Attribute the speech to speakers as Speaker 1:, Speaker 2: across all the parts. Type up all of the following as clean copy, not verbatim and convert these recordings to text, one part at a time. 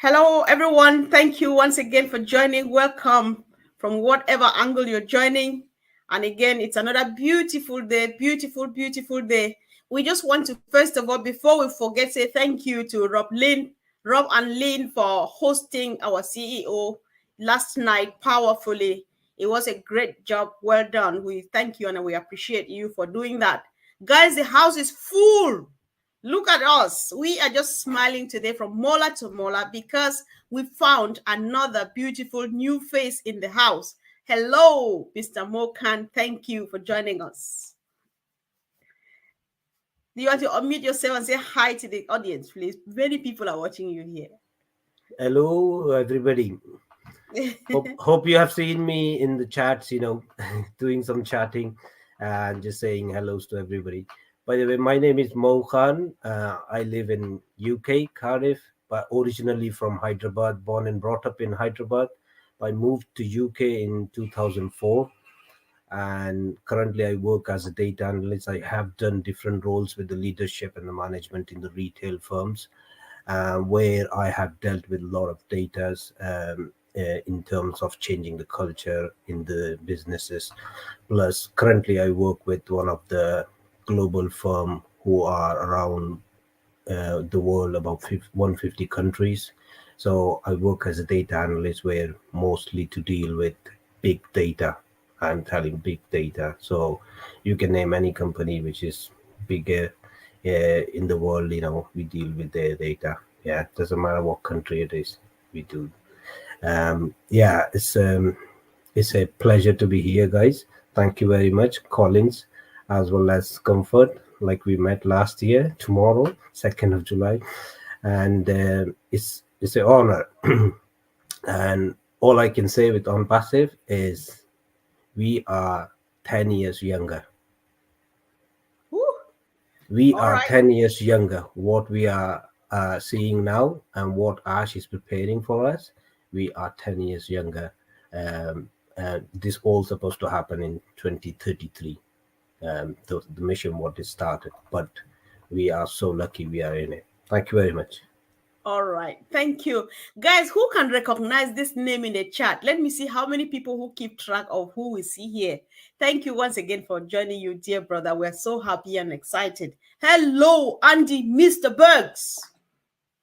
Speaker 1: Hello, everyone. Thank you once again for joining. Welcome from whatever angle you're joining. And again, it's another beautiful day, beautiful day. We just want to, first of all, before we forget, say thank you to Rob and Lynn for hosting our CEO last night powerfully. It was a great job. Well done. We thank you and we appreciate you for doing that. Guys, the house is full. Look at us. We are just smiling today from molar to molar because we found another beautiful new face in the house. Hello, Mr. Mokan. Thank you for joining us. Do you want to unmute yourself and say hi to the audience, please? Many people are watching you here.
Speaker 2: Hello, everybody. Hope you have seen me in the chats, doing some chatting and just saying hellos to everybody. By the way, my name is Mo Khan. I live in UK, Cardiff, but originally from Hyderabad, born and brought up in Hyderabad. I moved to UK in 2004, and currently I work as a data analyst. I have done different roles with the leadership and the management in the retail firms, where I have dealt with a lot of data in terms of changing the culture in the businesses. Plus, currently I work with one of the global firm who are around the world, about 150 countries. So I work as a data analyst, where mostly to deal with big data. I'm telling big data. So you can name any company which is bigger in the world. We deal with their data. Yeah, doesn't matter what country it is, we do. Yeah, it's a pleasure to be here, guys. Thank you very much, Collins, as well as Comfort, like we met last year, tomorrow, 2nd of July. And it's an honor. And all I can say with On Passive is we are 10 years younger.
Speaker 1: Woo.
Speaker 2: We
Speaker 1: All
Speaker 2: are
Speaker 1: right.
Speaker 2: 10 years younger. What we are seeing now and what Ash is preparing for us, we are 10 years younger. This all supposed to happen in 2033. The mission what is started, but we are so lucky we are in it. Thank you very much.
Speaker 1: All right. Thank you. Guys, who can recognize this name in the chat? Let me see how many people who keep track of who we see here. Thank you once again for joining you, dear brother. We're so happy and excited. Hello, Andy, Mr. Bergs.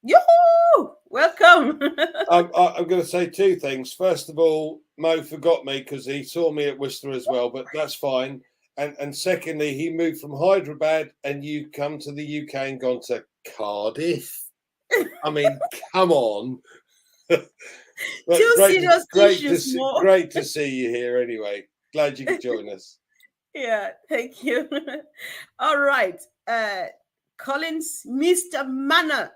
Speaker 1: Yoo-hoo! Welcome.
Speaker 3: I'm going to say two things. First of all, Mo forgot me because he saw me at Worcester as well, but that's fine. And secondly, he moved from Hyderabad and you come to the UK and gone to Cardiff. I mean, come on.
Speaker 1: Two serious issues.
Speaker 3: Great to see you here anyway. Glad you could join us.
Speaker 1: Yeah, thank you. All right. Collins, Mr. Manner.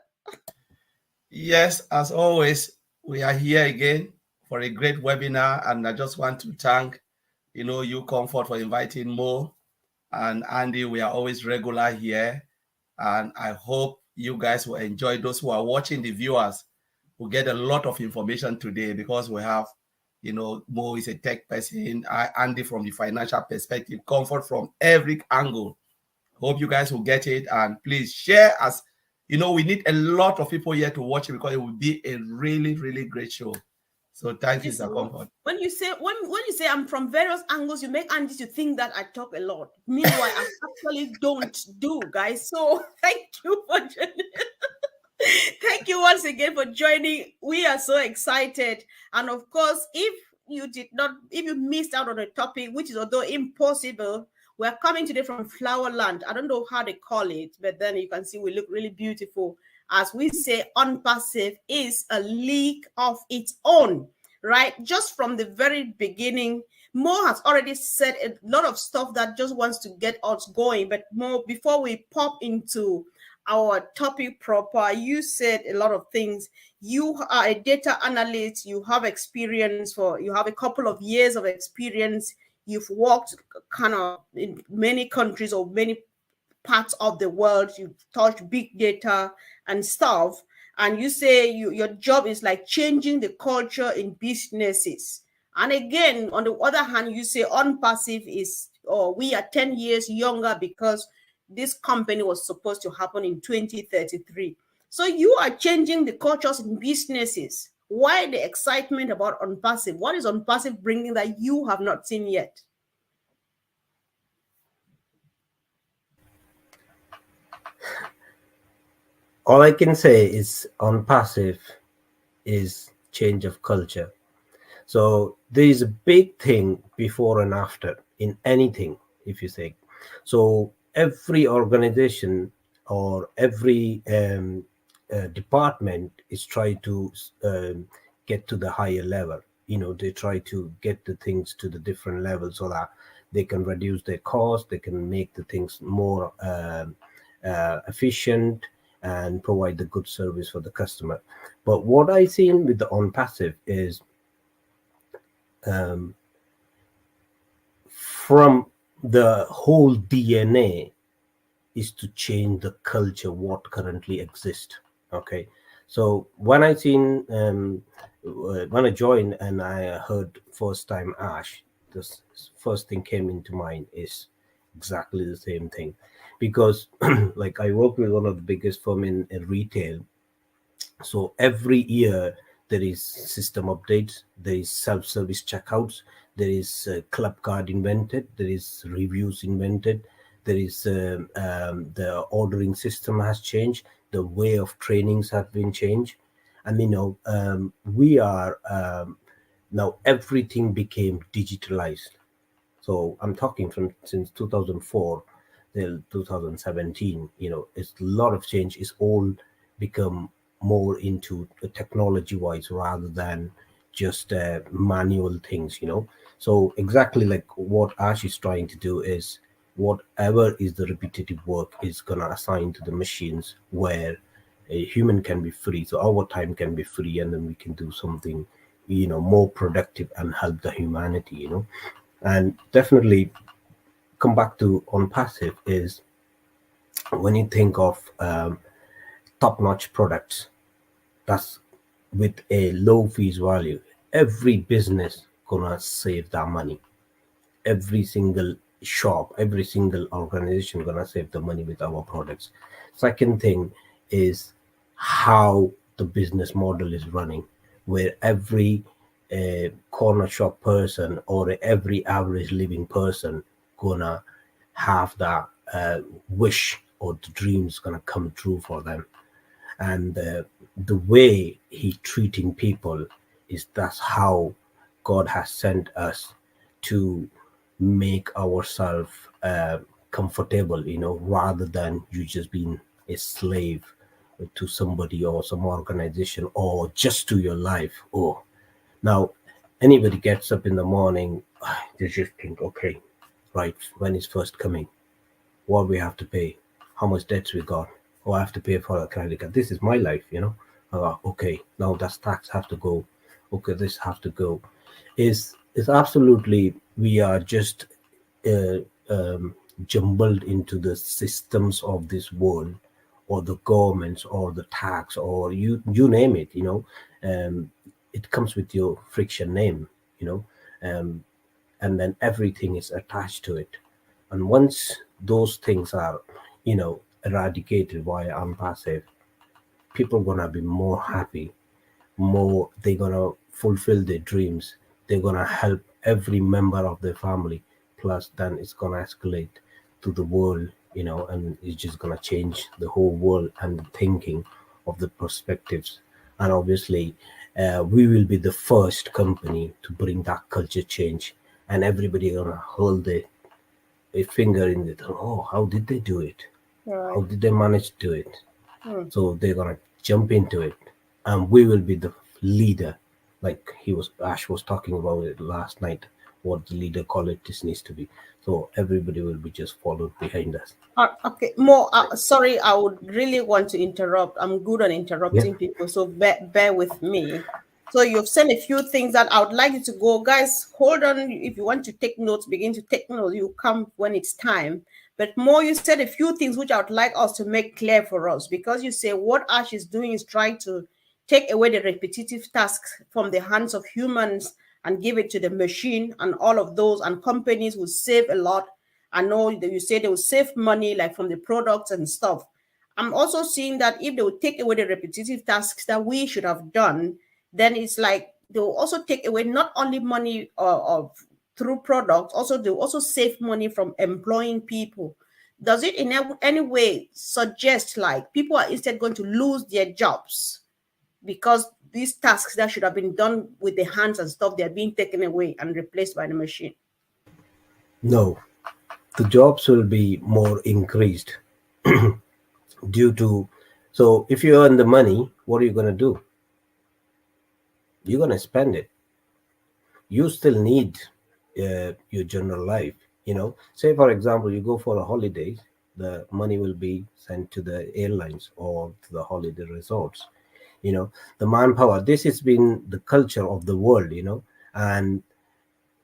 Speaker 4: Yes, as always, we are here again for a great webinar, and I just want to thank, you Comfort for inviting Mo and Andy. We are always regular here, and I hope you guys will enjoy. Those who are watching, the viewers, will get a lot of information today because we have, Mo is a tech person, Andy from the financial perspective, Comfort from every angle. Hope you guys will get it, and please share us. We need a lot of people here to watch it because it will be a really, really great show. So thank you, Sir Comfort.
Speaker 1: When you say I'm from various angles, you make Andy to think that I talk a lot. Meanwhile, I actually don't do, guys. So thank you for joining. Thank you once again for joining. We are so excited. And of course, if you missed out on a topic, which is although impossible, we're coming today from Flowerland. I don't know how they call it, but then you can see we look really beautiful. As we say, On Passive is a league of its own, right? Just from the very beginning, Mo has already said a lot of stuff that just wants to get us going. But Mo, before we pop into our topic proper, you said a lot of things. You are a data analyst. You have experience you have a couple of years of experience. You've worked kind of in many countries or many parts of the world. You've touched big data and stuff. And you say your job is like changing the culture in businesses. And again, on the other hand, you say On Passive is, we are 10 years younger because this company was supposed to happen in 2033. So you are changing the cultures in businesses. Why the excitement about OnPassive? What is OnPassive bringing that you have not seen yet?
Speaker 2: All I can say is OnPassive is change of culture. So there is a big thing before and after in anything, if you say. So every organization or every department is trying to get to the higher level. They try to get the things to the different levels so that they can reduce their cost, they can make the things more efficient and provide the good service for the customer. But what I seen with the OnPassive is from the whole DNA is to change the culture what currently exists. Okay, so when I seen when I joined and I heard first time Ash, this first thing came into mind is exactly the same thing, because like I work with one of the biggest firm in retail. So every year there is system updates, there is self-service checkouts, there is club card invented, there is reviews invented, there is the ordering system has changed, the way of trainings have been changed, and we are now everything became digitalized. So I'm talking from since 2004 till 2017. It's a lot of change. It's all become more into technology wise rather than just manual things. So exactly like what Ash is trying to do is whatever is the repetitive work is gonna assign to the machines where a human can be free. So our time can be free, and then we can do something more productive and help the humanity. And definitely come back to OnPassive is when you think of top-notch products that's with a low fees value, every business gonna save that money. Every single shop, every single organization gonna save the money with our products. Second thing is how the business model is running, where every corner shop person or every average living person gonna have that wish or the dreams gonna come true for them. And the way he treating people is that's how God has sent us to make ourselves comfortable, rather than you just being a slave to somebody or some organization or just to your life. Oh, now anybody gets up in the morning, they just think, okay, right, when is first coming? What we have to pay? How much debts we got? Oh, I have to pay for a credit card. This is my life, okay, now that's tax have to go. Okay, this have to go. Is absolutely we are just uh, jumbled into the systems of this world, or the governments, or the tax, or you name it. It comes with your friction name, and then everything is attached to it. And once those things are eradicated via OnPassive, people gonna be more happy, more they're gonna fulfill their dreams, they're gonna help every member of their family, plus then it's gonna escalate to the world, and it's just gonna change the whole world and the thinking of the perspectives. And obviously we will be the first company to bring that culture change, and everybody gonna hold a finger in it. Oh, how did they do it?
Speaker 1: Right.
Speaker 2: How did they manage to do it? So they're gonna jump into it, and we will be the leader. Like Ash was talking about it last night, what the leader qualities needs to be. So everybody will be just followed behind us.
Speaker 1: Okay, more. Sorry, I would really want to interrupt. I'm good on interrupting
Speaker 2: Yeah.
Speaker 1: people, so bear with me. So you've said a few things that I would like you to go, guys. Hold on. If you want to take notes, begin to take notes. You come when it's time. But more, you said a few things which I would like us to make clear for us, because you say what Ash is doing is trying to take away the repetitive tasks from the hands of humans and give it to the machine, and all of those, and companies will save a lot. I know that you say they will save money, like from the products and stuff. I'm also seeing that if they will take away the repetitive tasks that we should have done, then it's like they will also take away not only money of through products, also they will also save money from employing people. Does it in any way suggest like people are instead going to lose their jobs because these tasks that should have been done with the hands and stuff, they're being taken away and replaced by the machine?
Speaker 2: No, the jobs will be more increased due to, so if you earn the money, what are you going to do? You're going to spend it. You still need your general life. Say for example, you go for a holiday, the money will be sent to the airlines or to the holiday resorts. The manpower, this has been the culture of the world. And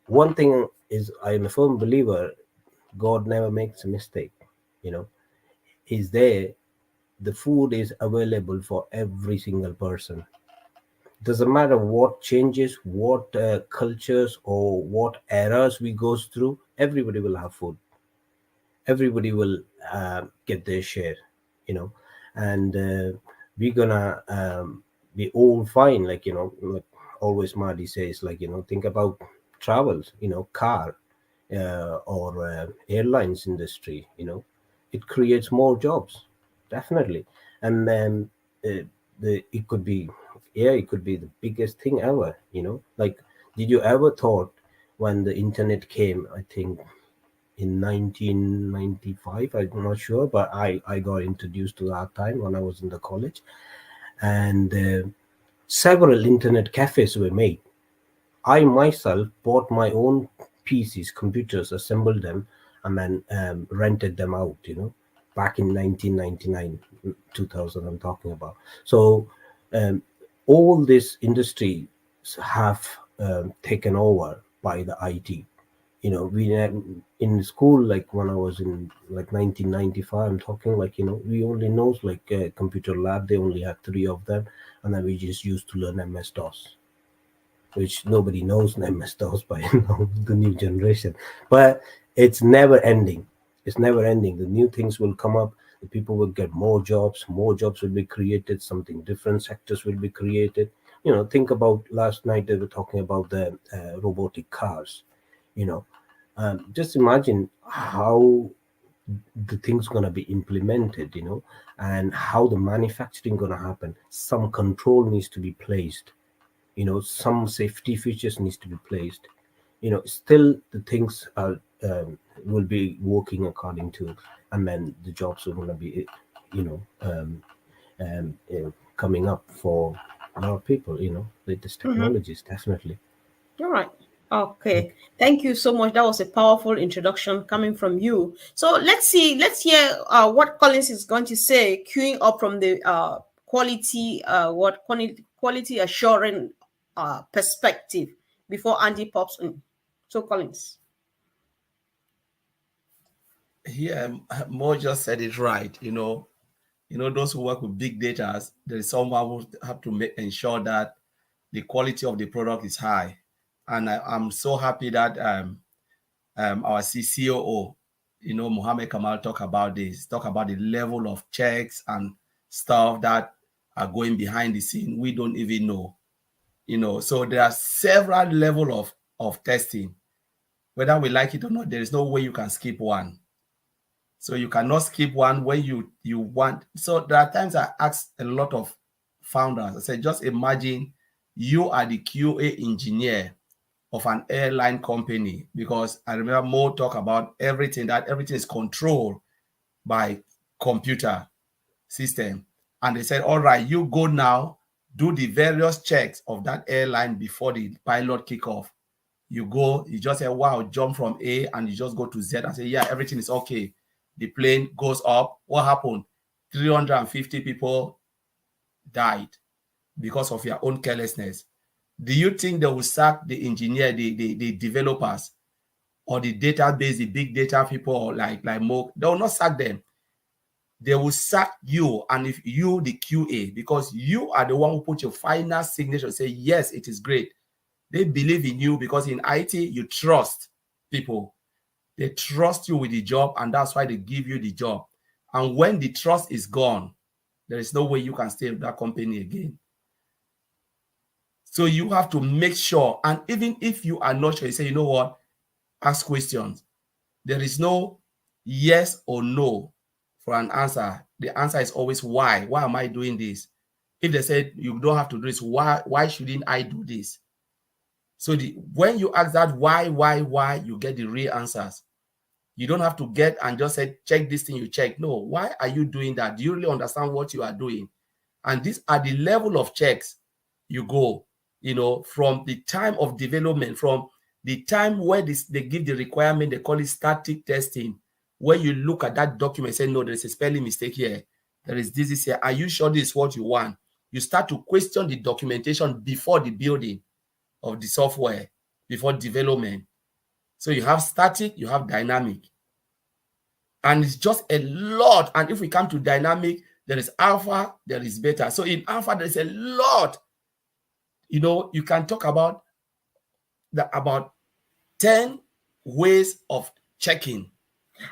Speaker 2: one thing is, I am a firm believer, God never makes a mistake. He's there. The food is available for every single person. Doesn't matter what changes, what cultures or what eras we go through, everybody will have food. Everybody will get their share, and we're gonna be all fine. Like always Marty says, think about travels, car or airlines industry. It creates more jobs, definitely. And then it could be the biggest thing ever. Did you ever thought when the internet came, I think in 1995, I'm not sure, but I got introduced to that time when I was in the college, and several internet cafes were made. I myself bought my own PCs, computers, assembled them, and then rented them out, back in 1999, 2000, I'm talking about. So all this industry have taken over by the IT. We in school, like when I was in like 1995, I'm talking we only knows computer lab. They only had 3 of them, and then we just used to learn MS-DOS, which nobody knows MS-DOS by now, the new generation. But it's never ending. It's never ending. The new things will come up. The people will get more jobs will be created, something different sectors will be created. Think about last night, they were talking about the robotic cars. Just imagine how the thing's going to be implemented, and how the manufacturing going to happen. Some control needs to be placed, some safety features needs to be placed. Still the things are will be working according to, and then the jobs are going to be coming up for a lot of people. Latest technologies, definitely.
Speaker 1: All right. Okay. Thank you so much. That was a powerful introduction coming from you. So let's hear what Collins is going to say, queuing up from the quality assuring perspective before Andy pops in. So Collins.
Speaker 4: Yeah, Mo just said it right. Those who work with big data, there is someone who have to ensure that the quality of the product is high. And I'm so happy that our CCOO, Mohammed Kamal, talk about the level of checks and stuff that are going behind the scene. We don't even know. So there are several levels of testing. Whether we like it or not, there is no way you can skip one. So you cannot skip one when you want. So there are times I ask a lot of founders, I say, just imagine you are the QA engineer of an airline company, because I remember Mo talk about everything is controlled by computer system. And they said, all right, you go now, do the various checks of that airline before the pilot kickoff. You go, you just say, wow, jump from A, and you just go to Z and say, yeah, everything is okay. The plane goes up. What happened? 350 people died because of your own carelessness. Do you think they will sack the engineer, the developers, or the database, the big data people like Mo? They will not sack them. They will sack you, and if you, the QA, because you are the one who put your final signature, say, yes, it is great. They believe in you because in IT, you trust people. They trust you with the job, and that's why they give you the job. And when the trust is gone, there is no way you can stay with that company again. So you have to make sure, and even if you are not sure, you say, you know what, ask questions. There is no yes or no for an answer. The answer is always why. Why am I doing this? If they said you don't have to do this, why shouldn't I do this? So when you ask that why, you get the real answers. You don't have to get and just say, check this thing you check. No, why are you doing that? Do you really understand what you are doing? And these are the level of checks you go, from the time of development, from the time where they give the requirement, they call it static testing, where you look at that document, say, no, there's a spelling mistake here. There is this here. Are you sure this is what you want? You start to question the documentation before the building of the software, before development. So you have static, you have dynamic. And it's just a lot. And if we come to dynamic, there is alpha, there is beta. So in alpha, there's a lot. You can talk about about 10 ways of checking.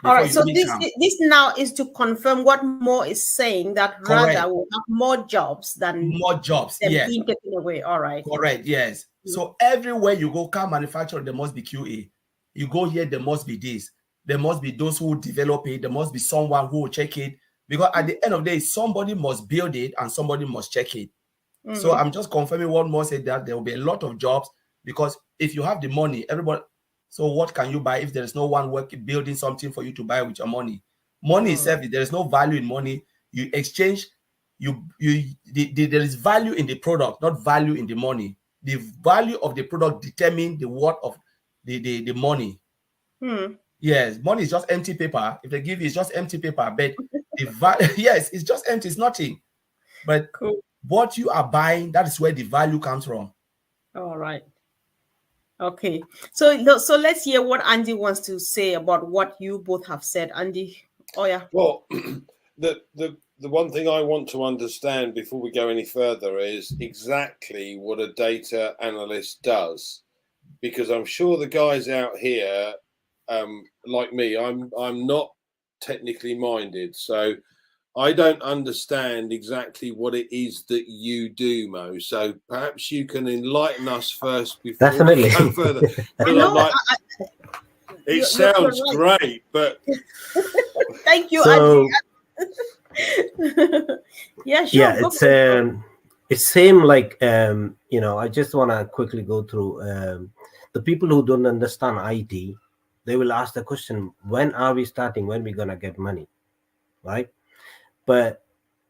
Speaker 1: All right. So this now is to confirm what Mo is saying, that rather we'll have more jobs, yes, being taken away. All right.
Speaker 4: Correct. Yes. Mm-hmm. So everywhere you go, car manufacturer, there must be QA. You go here, there must be this. There must be those who develop it. There must be someone who will check it. Because at the end of the day, somebody must build it and somebody must check it. Mm-hmm. So I'm just confirming what Mo said, that there will be a lot of jobs, because if you have the money, everybody. So what can you buy if there is no one building something for you to buy with your money? Money itself, there is no value in money. You exchange, there is value in the product, not value in the money. The value of the product determines the worth of the money. Yes, money is just empty paper. If they give you, it's just empty paper. But yes, it's just empty. It's nothing. But what you are buying, that is where the value comes from.
Speaker 1: All right. Okay. So let's hear what Andy wants to say about what you both have said. Andy. Oh yeah.
Speaker 3: Well, the one thing I want to understand before we go any further is exactly what a data analyst does, because I'm sure the guys out here, like me, I'm not technically minded, so I don't understand exactly what it is that you do, Mo. So perhaps you can enlighten us first before we go further. It sounds great, but
Speaker 1: thank you, Andy. Yeah, sure.
Speaker 2: Yeah, it's same like I just want to quickly go through the people who don't understand IT. They will ask the question, when are we starting? When are we gonna get money, right? But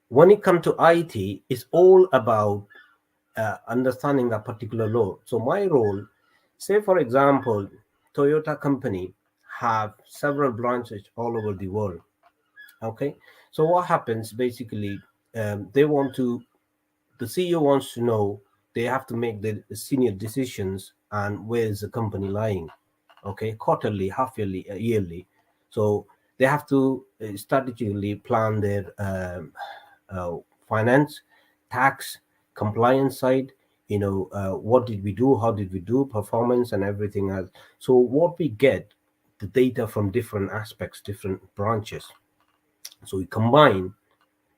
Speaker 2: when it comes to IT, it's all about understanding that particular law. So my role, say for example, Toyota company have several branches all over the world. Okay, so what happens basically? The CEO wants to know, they have to make the senior decisions and where is the company lying. Okay, quarterly, half yearly, yearly. So they have to strategically plan their finance, tax, compliance side. What did we do? How did we do? Performance and everything else. So what we get, the data from different aspects, different branches. So we combine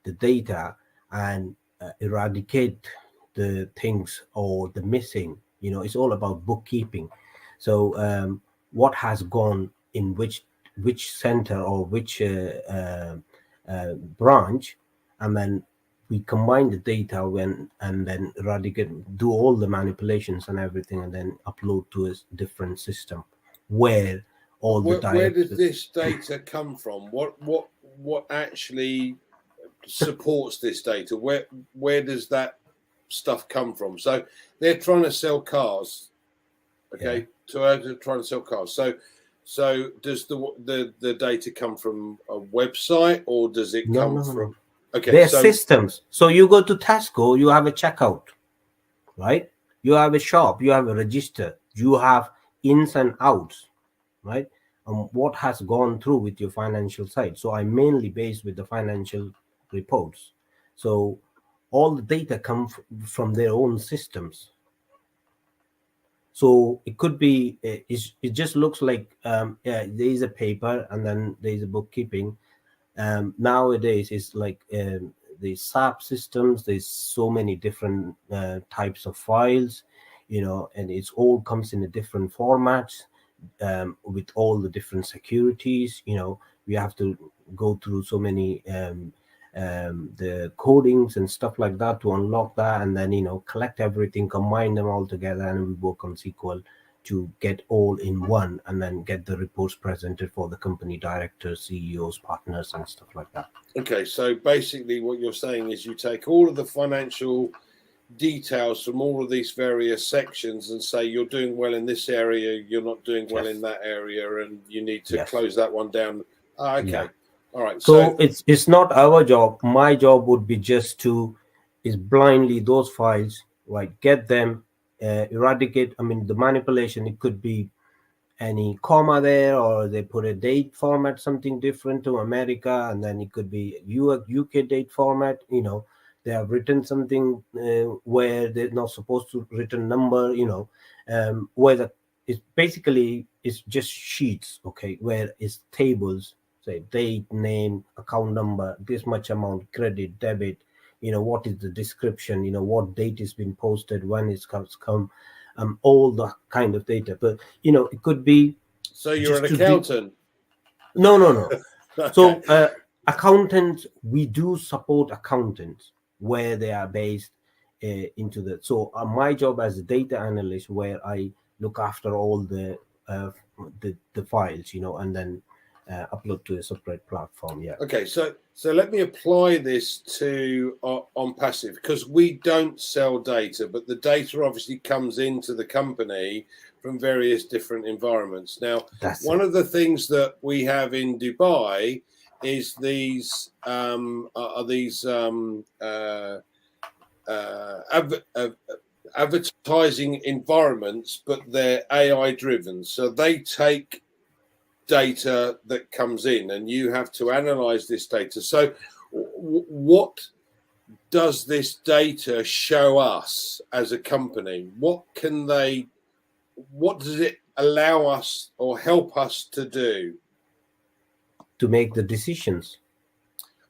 Speaker 2: the data and eradicate the things or the missing. It's all about bookkeeping. So what has gone in which center or which branch, and then we combine the data and then eradicate, do all the manipulations and everything, and then upload to a different system where all the data.
Speaker 3: Where does this data come from? What actually supports this data? Where does that stuff come from? So they're trying to sell cars. Okay, Toyota trying to sell cars. So does the data come from a website, or does it come from? Okay,
Speaker 2: they're systems. So you go to Tesco, you have a checkout, right? You have a shop, you have a register, you have ins and outs, right? What has gone through with your financial side. So I'm mainly based with the financial reports. So all the data come from their own systems. So it could be, it just looks like there is a paper and then there is a bookkeeping. Nowadays it's like the SAP systems, there's so many different types of files, and it's all comes in a different formats, with all the different securities. We have to go through so many the codings and stuff like that to unlock that, and then collect everything, combine them all together, and we work on SQL to get all in one, and then get the reports presented for the company directors, CEOs, partners, and stuff like that.
Speaker 3: Okay, so basically what you're saying is you take all of the financial details from all of these various sections and say you're doing well in this area, you're not doing well in that area, and you need to close that one down. Okay.
Speaker 2: Yeah.
Speaker 3: All right.
Speaker 2: So it's not our job. My job would be just to blindly those files, like get them, eradicate. I mean, the manipulation, it could be any comma there, or they put a date format, something different to America, and then it could be UK date format. They have written something where they're not supposed to written number. Where it's basically it's just sheets, okay, where it's tables, say date, name, account number, this much amount, credit, debit. What is the description? What date has been posted, when it's come. All the kind of data, but it could be.
Speaker 3: So you're an accountant?
Speaker 2: No.
Speaker 3: Okay.
Speaker 2: So accountants, we do support accountants where they are based into the. So my job as a data analyst, where I look after all the files, and then upload to a separate platform. Yeah.
Speaker 3: Okay, so let me apply this to on passive, because we don't sell data, but the data obviously comes into the company from various different environments. Now, one of the things that we have in Dubai is these advertising environments, but they're AI driven. So they take data that comes in and you have to analyze this data. So what does this data show us as a company? What does it allow us or help us to do?
Speaker 2: To make the decisions.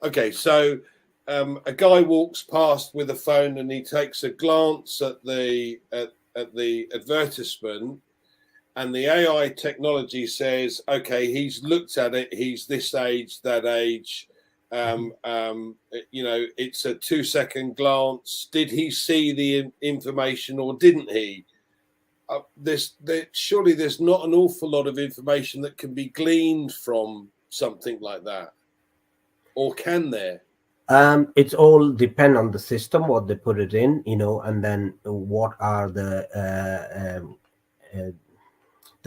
Speaker 3: Okay, so a guy walks past with a phone and he takes a glance at the advertisement, and the AI technology says, okay, he's looked at it, he's this age, that age, it's a 2-second glance. Did he see the information or didn't he? Surely there's not an awful lot of information that can be gleaned from something like that, or can there?
Speaker 2: It's all depend on the system, what they put it in, and then what are the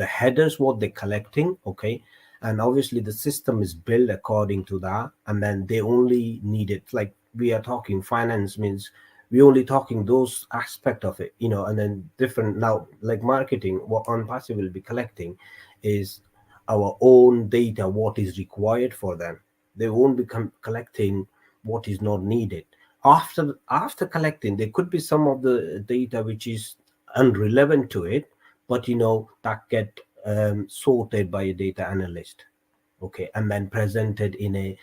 Speaker 2: headers, what they're collecting, okay, and obviously the system is built according to that, and then they only need it. Like we are talking finance, means we only talking those aspect of it, and then different. Now, like marketing, what on passive will be collecting is our own data, what is required for them. They won't be collecting what is not needed. After collecting, there could be some of the data which is irrelevant to it, but that get sorted by a data analyst, okay, and then presented in a.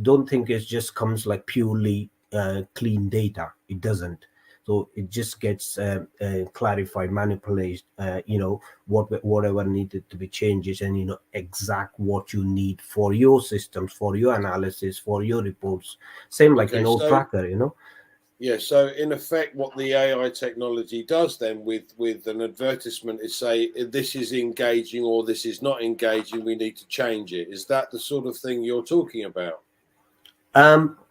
Speaker 2: Don't think it just comes like purely clean data. It doesn't. So it just gets clarified, manipulated, whatever needed to be changes, and exact what you need for your systems, for your analysis, for your reports. Same like an old tracker,
Speaker 3: Yeah. So in effect, what the AI technology does then with an advertisement is say this is engaging or this is not engaging. We need to change it. Is that the sort of thing you're talking about?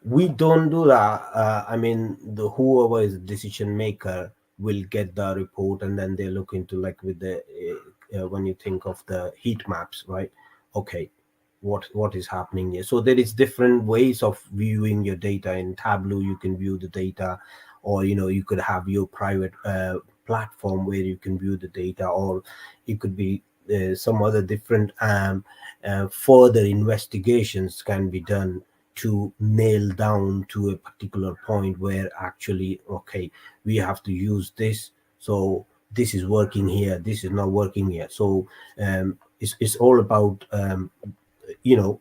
Speaker 2: We don't do that. I mean, whoever is the decision maker will get the report, and then they look into, like with the when you think of the heat maps, right? Okay, what is happening here? So there is different ways of viewing your data. In Tableau, you can view the data, or you could have your private platform where you can view the data, or it could be some other different further investigations can be done to nail down to a particular point where actually, okay, we have to use this, so this is working here, this is not working here. So it's all about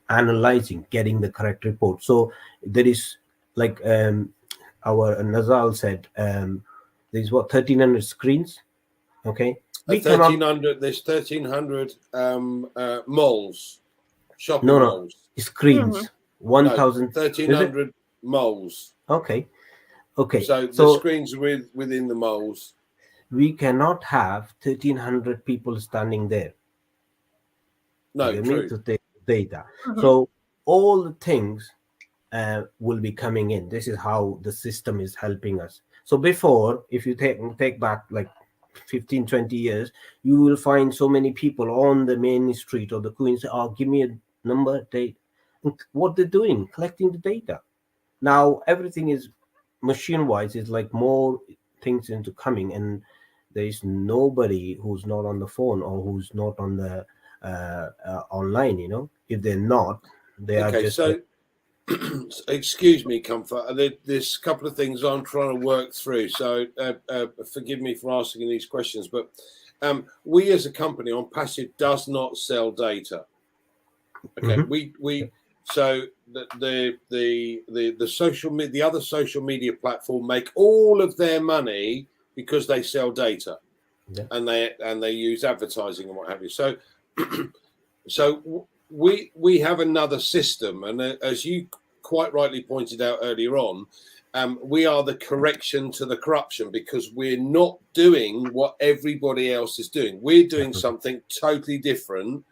Speaker 2: analyzing, getting the correct report. So there is, like our Nazal said, there's 1,300 screens. Okay, we cannot.
Speaker 3: 1,300. There's 1,300 malls, shopping
Speaker 2: No,
Speaker 3: malls.
Speaker 2: screens. 1,000.
Speaker 3: 1,300 malls.
Speaker 2: Okay.
Speaker 3: So the screens are within the malls.
Speaker 2: We cannot have 1,300 people standing there.
Speaker 3: No,
Speaker 2: We
Speaker 3: true.
Speaker 2: need to take data. So all the things will be coming in. This is how the system is helping us. So before, if you take back like 15, 20 years, you will find so many people on the main street or the queen say, "Oh, give me a number, date." What they're doing, collecting the data. Now everything is machine-wise. It's like more things into coming, and there is nobody who's not on the phone or who's not on the online. If they're not, they are just.
Speaker 3: So excuse me, Comfort. There's a couple of things I'm trying to work through. So forgive me for asking these questions, but we as a company on Passive does not sell data. Okay, we so the social media, the other social media platform make all of their money because they sell data, and they use advertising and what have you. So so we have another system, and as you quite rightly pointed out earlier on, we are the correction to the corruption, because we're not doing what everybody else is doing. We're doing something totally different,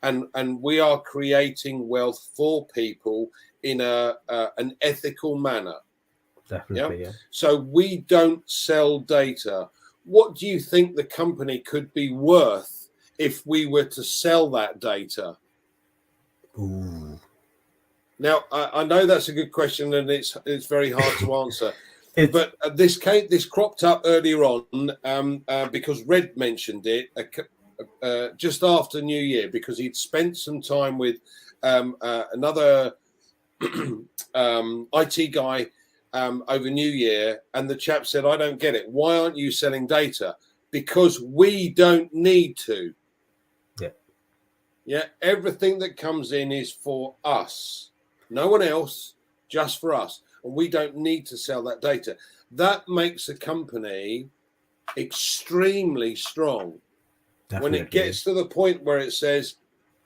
Speaker 3: and we are creating wealth for people in an ethical manner.
Speaker 2: Definitely, yeah.
Speaker 3: So we don't sell data. What do you think the company could be worth if we were to sell that data?
Speaker 2: Ooh.
Speaker 3: Now, I know that's a good question, and it's very hard to answer. But this cropped up earlier on because Red mentioned it just after New Year, because he'd spent some time with another IT guy over New Year, and the chap said, "I don't get it. Why aren't you selling data?" Because we don't need to. Yeah, everything that comes in is for us. No one else, just for us. And we don't need to sell that data. That makes a company extremely strong. Definitely. When it gets to the point where it says,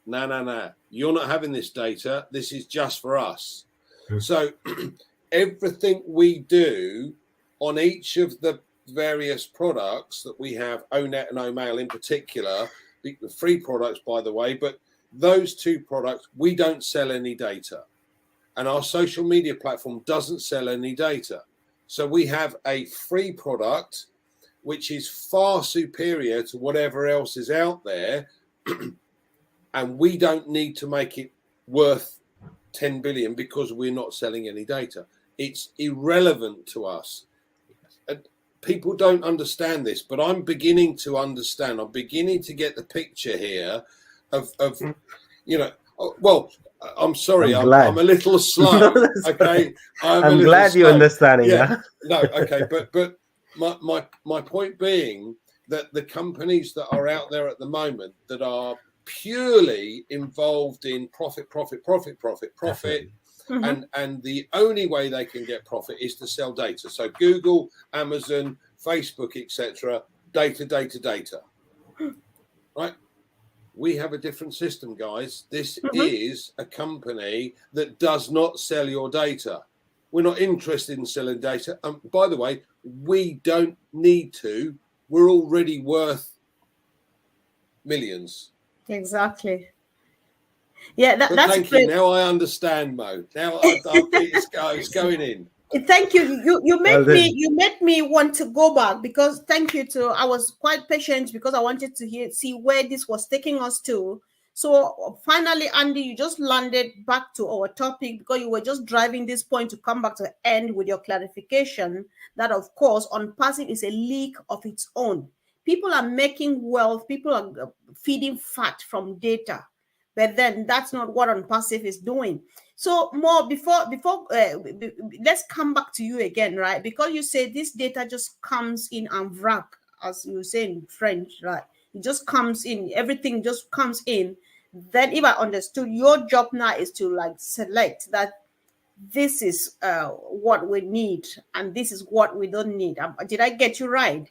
Speaker 3: no, you're not having this data. This is just for us. So everything we do on each of the various products that we have, ONET and OMail in particular, the free products, by the way, but those two products, we don't sell any data. And our social media platform doesn't sell any data. So we have a free product, which is far superior to whatever else is out there. And we don't need to make it worth 10 billion because we're not selling any data. It's irrelevant to us. And people don't understand this, but I'm beginning to understand. I'm beginning to get the picture here of well, I'm sorry, I'm a little slow. Okay,
Speaker 2: I'm glad you're understanding.
Speaker 3: Yeah. No, okay, but my point being that the companies that are out there at the moment that are purely involved in profit, and the only way they can get profit is to sell data. So Google, Amazon, Facebook, etc. Data. Right? We have a different system, guys. This is a company that does not sell your data. We're not interested in selling data. By the way, we don't need to. We're already worth millions.
Speaker 1: Exactly. Yeah, that's
Speaker 3: thank you. Now I understand, Mo. Now it's going in.
Speaker 1: Thank you. You made me want to go back, because I was quite patient because I wanted to see where this was taking us to. So finally, Andy, you just landed back to our topic, because you were just driving this point to come back to the end with your clarification that, of course, on Passive is a league of its own. People are making wealth. People are feeding fat from data. But then that's not what on Passive is doing. So more before let's come back to you again, right? Because you say this data just comes in en vrac, as you say in French, right? It just comes in. Everything just comes in. Then if I understood, your job now is to like select that this is what we need and this is what we don't need. Did I get you right?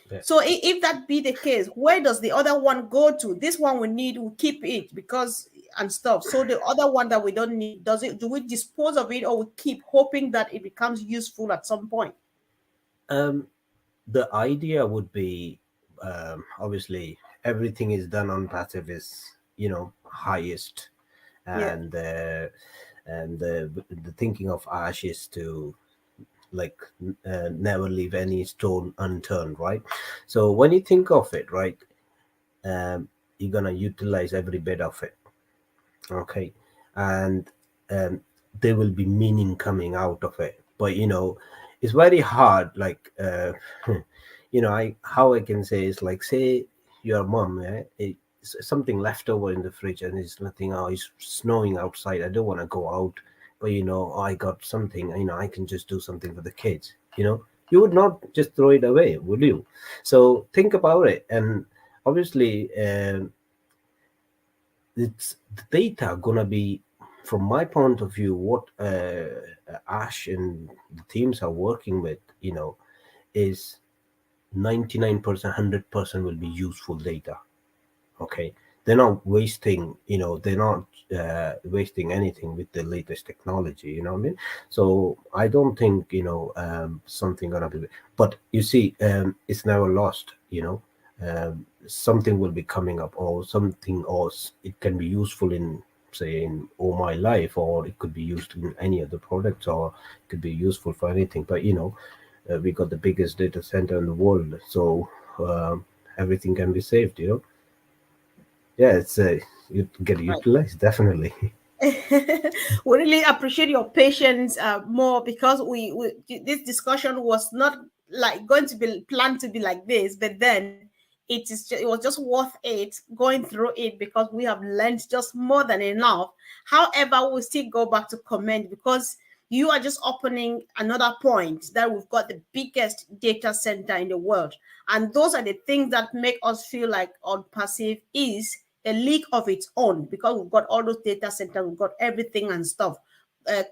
Speaker 2: Yeah.
Speaker 1: So if that be the case, where does the other one go to? This one we need, we keep it because and stuff. So the other one that we don't need, do we dispose of it, or we keep hoping that it becomes useful at some point?
Speaker 2: The idea would be, obviously everything is done on passive is, highest, and the thinking of Ash is to like never leave any stone unturned, right? So when you think of it, right, you're gonna utilize every bit of it, okay, and there will be meaning coming out of it. But it's very hard, like how I can say is like, say your mom, it's something left over in the fridge and it's nothing. Oh, it's snowing outside, I don't want to go out, but I got something, I can just do something for the kids. You would not just throw it away, would you? So think about it. And obviously it's the data gonna be, from my point of view, what Ash and the teams are working with, is 99%, 100% will be useful data. Okay, they're not wasting, they're not wasting anything with the latest technology. You know what I mean? So I don't think something gonna be. But you see, it's never lost. Something will be coming up, or something, or it can be useful in, say, in All My Life, or it could be used in any other products, or it could be useful for anything. But we got the biggest data center in the world, so everything can be saved. Yeah, it's you get utilized, definitely.
Speaker 1: We really appreciate your patience more, because we this discussion was not like going to be planned to be like this, but then it was just worth it going through it, because we have learned just more than enough. However, we'll still go back to comment, because you are just opening another point that we've got the biggest data center in the world. And those are the things that make us feel like OnPassive is a league of its own, because we've got all those data centers, we've got everything and stuff.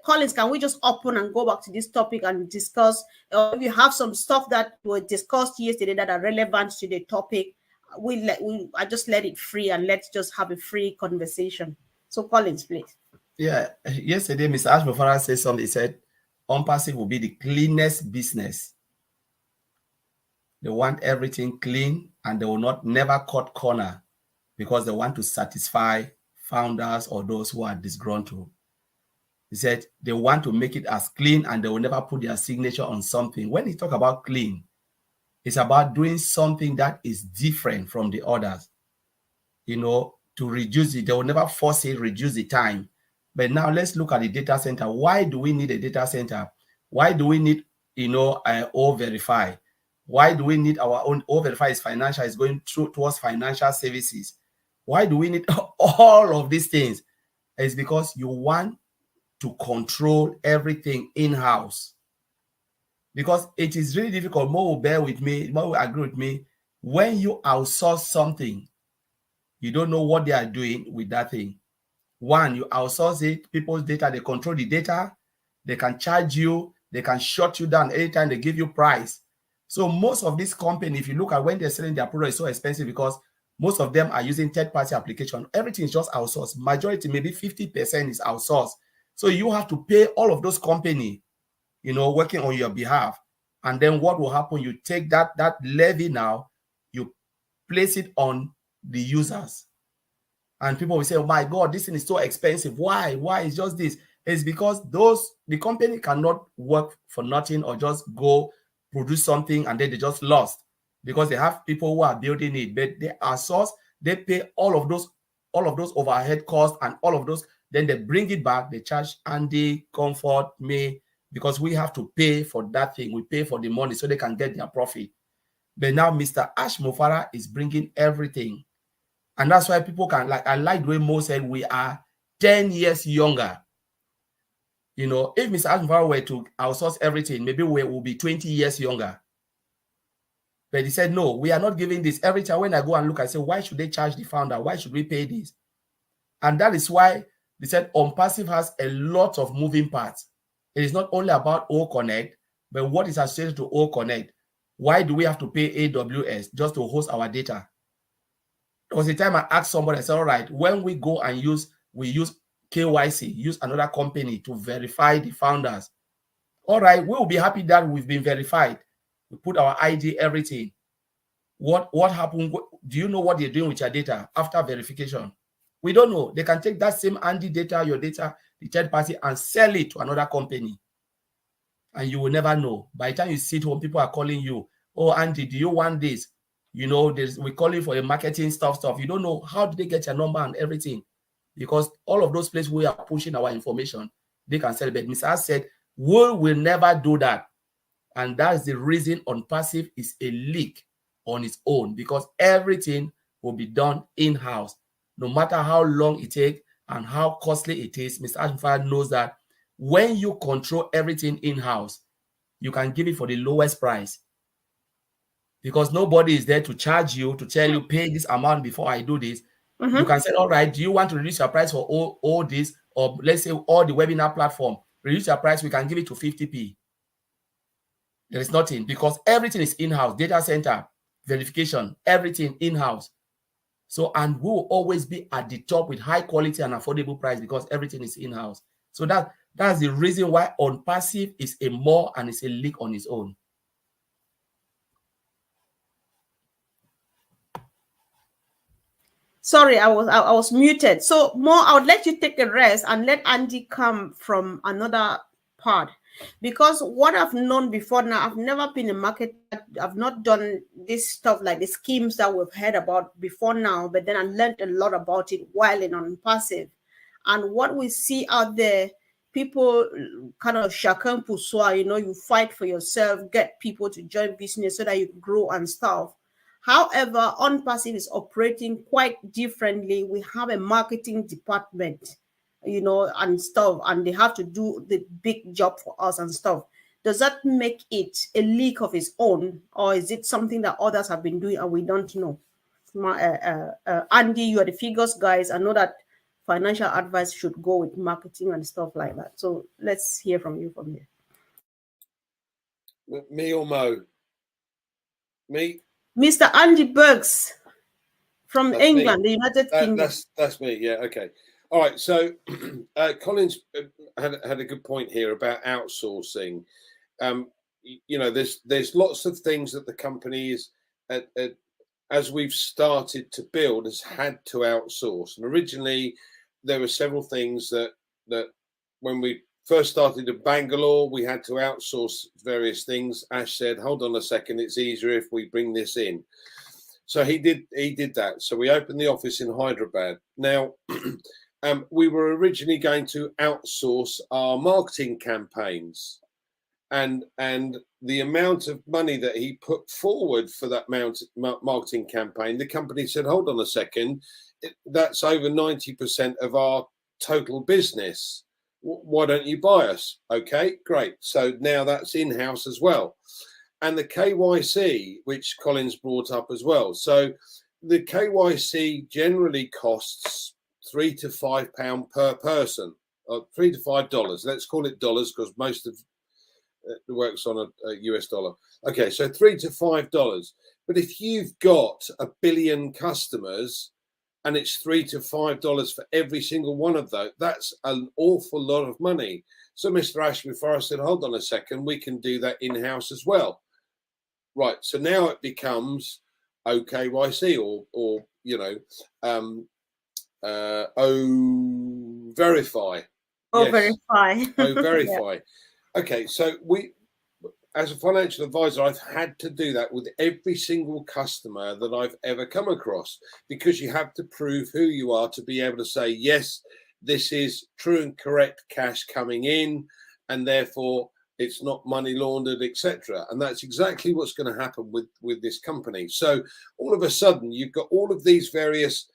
Speaker 1: Collins, can we just open and go back to this topic and discuss? If you have some stuff that were discussed yesterday that are relevant to the topic, I just let it free, and let's just have a free conversation. So, Collins, please.
Speaker 4: Yeah, yesterday, Mr. Ash Mufara said something. He said, OnPassive will be the cleanest business. They want everything clean, and they will never cut corner, because they want to satisfy founders or those who are disgruntled. He said they want to make it as clean, and they will never put their signature on something. When he talk about clean, it's about doing something that is different from the others, to reduce it. They will never force it, reduce the time. But now let's look at the data center. Why do we need a data center? Why do we need, O-Verify? Why do we need our own? O-Verify is financial, is going towards financial services. Why do we need all of these things? It's because you want to control everything in-house. Because it is really difficult. Mo will bear with me, Mo will agree with me. When you outsource something, you don't know what they are doing with that thing. One, you outsource it, people's data, they control the data, they can charge you, they can shut you down anytime they give you price. So most of these companies, if you look at when they're selling their product, it's so expensive because most of them are using third-party application. Everything is just outsourced. Majority, maybe 50% is outsourced. So you have to pay all of those companies, working on your behalf. And then what will happen? You take that levy now, you place it on the users. And people will say, oh my God, this thing is so expensive. Why? Why is just this? It's because the company cannot work for nothing or just go produce something and then they just lost, because they have people who are building it, but they are sourced, they pay all of those overhead costs and all of those, then they bring it back, they charge Andy, Comfort, me, because we have to pay for that thing. We pay for the money so they can get their profit. But now Mr. Ash Mufara is bringing everything. And that's why people can, I like the way Mo said, we are 10 years younger. If Mr. Ash Mufara were to outsource everything, maybe we will be 20 years younger. But he said, no, we are not giving this. Every time when I go and look, I say, why should they charge the founder? Why should we pay this? And that is why they said OnPassive has a lot of moving parts. It is not only about OConnect, but what is associated to OConnect. Why do we have to pay AWS just to host our data? There was a time I asked somebody, I said, all right, when we go and use KYC, use another company to verify the founders. All right, we will be happy that we've been verified. We put our ID, everything. What happened? Do you know what they're doing with your data after verification? We don't know. They can take that same Andy data, your data, the third party, and sell it to another company. And you will never know. By the time you sit home, people are calling you, oh, Andy, do you want this? You know, we call you for a marketing stuff. You don't know how did they get your number and everything. Because all of those places we are pushing our information, they can sell it. But Mr. As said, we will never do that. And that's the reason OnPassive is a leak on its own, because everything will be done in-house. No matter how long it takes and how costly it is, Mr. Ashford knows that when you control everything in-house, you can give it for the lowest price. Because nobody is there to charge you, to tell you, pay this amount before I do this. You can say, all right, do you want to reduce your price for all this? Or let's say all the webinar platform, reduce your price, we can give it to 50p. There is nothing, because everything is in-house, data center, verification, everything in-house. So, and we will always be at the top with high quality and affordable price because everything is in-house. So that's the reason why OnPassive is a more and it's a leak on its own.
Speaker 1: Sorry, I was muted. So more, I would let you take a rest and let Andy come from another part. Because what I've known before now, I've never been a marketer. I've not done this stuff like the schemes that we've heard about before now, but then I learned a lot about it while in OnPassive. And what we see out there, people kind of chacun pour soi, you know, you fight for yourself, get people to join business so that you grow and stuff. However, OnPassive is operating quite differently. We have a marketing department, you know, and stuff, and they have to do the big job for us and stuff. Does that make it a leak of its own, or is it something that others have been doing and we don't know? Andy, you are the figures guys. I know that financial advice should go with marketing and stuff like that. So let's hear from you from here.
Speaker 3: Me or Mo? Me?
Speaker 1: Mr. Andy Burks from England, the United Kingdom.
Speaker 3: That's me. Yeah. Okay. All right. So Collins had a good point here about outsourcing. You know, there's lots of things that the company is, as we've started to build, has had to outsource. And originally, there were several things that when we first started in Bangalore, we had to outsource various things. Ash said, hold on a second, it's easier if we bring this in. So he did that. So we opened the office in Hyderabad. Now, we were originally going to outsource our marketing campaigns, and the amount of money that he put forward for that marketing campaign, the company said, hold on a second, that's over 90% of our total business. Why don't you buy us? Okay, great. So now that's in-house as well. And the KYC, which Collins brought up as well. So the KYC generally costs £3 to £5 per person, or $3 to $5. Let's call it dollars because most of it works on a US dollar. Okay, so $3 to $5. But if you've got 1 billion customers, and it's $3 to $5 for every single one of those, that's an awful lot of money. So Mr. Ashby Forrest said, hold on a second, we can do that in-house as well. Right, so now it becomes OKYC or you know, Verify.
Speaker 1: Verify.
Speaker 3: Verify. Yeah. Okay, so we, as a financial advisor, I've had to do that with every single customer that I've ever come across, because you have to prove who you are to be able to say, yes, this is true and correct cash coming in, and therefore it's not money laundered, etc. And that's exactly what's going to happen with this company. So all of a sudden, you've got all of these various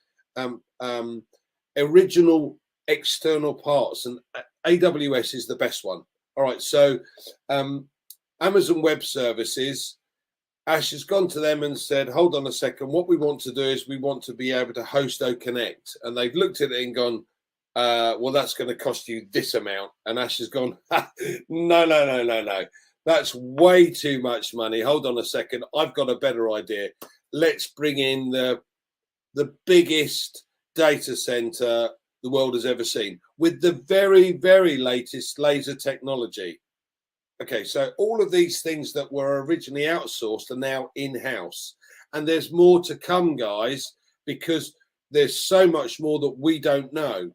Speaker 3: original external parts, and AWS is the best one. All right, so Amazon Web Services Ash has gone to them and said, hold on a second, what we want to do is we want to be able to host OConnect. And they've looked at it and gone, well, that's going to cost you this amount. And Ash has gone, no. That's way too much money. Hold on a second. I've got a better idea. Let's bring in the biggest data center the world has ever seen with the very, very latest laser technology. Okay, so all of these things that were originally outsourced are now in-house. And there's more to come, guys, because there's so much more that we don't know.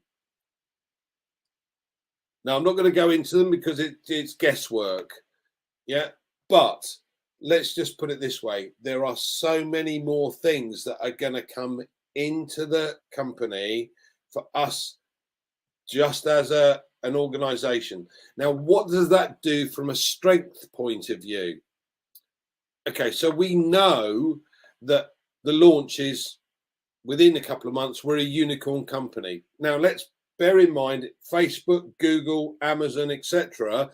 Speaker 3: Now, I'm not going to go into them because it's guesswork. Yeah, but let's just put it this way. There are so many more things that are going to come into the company for us just as an organization. Now, what does that do from a strength point of view? Okay, so we know that the launch is within a couple of months. We're a unicorn company. Now, let's bear in mind Facebook, Google, Amazon, etc.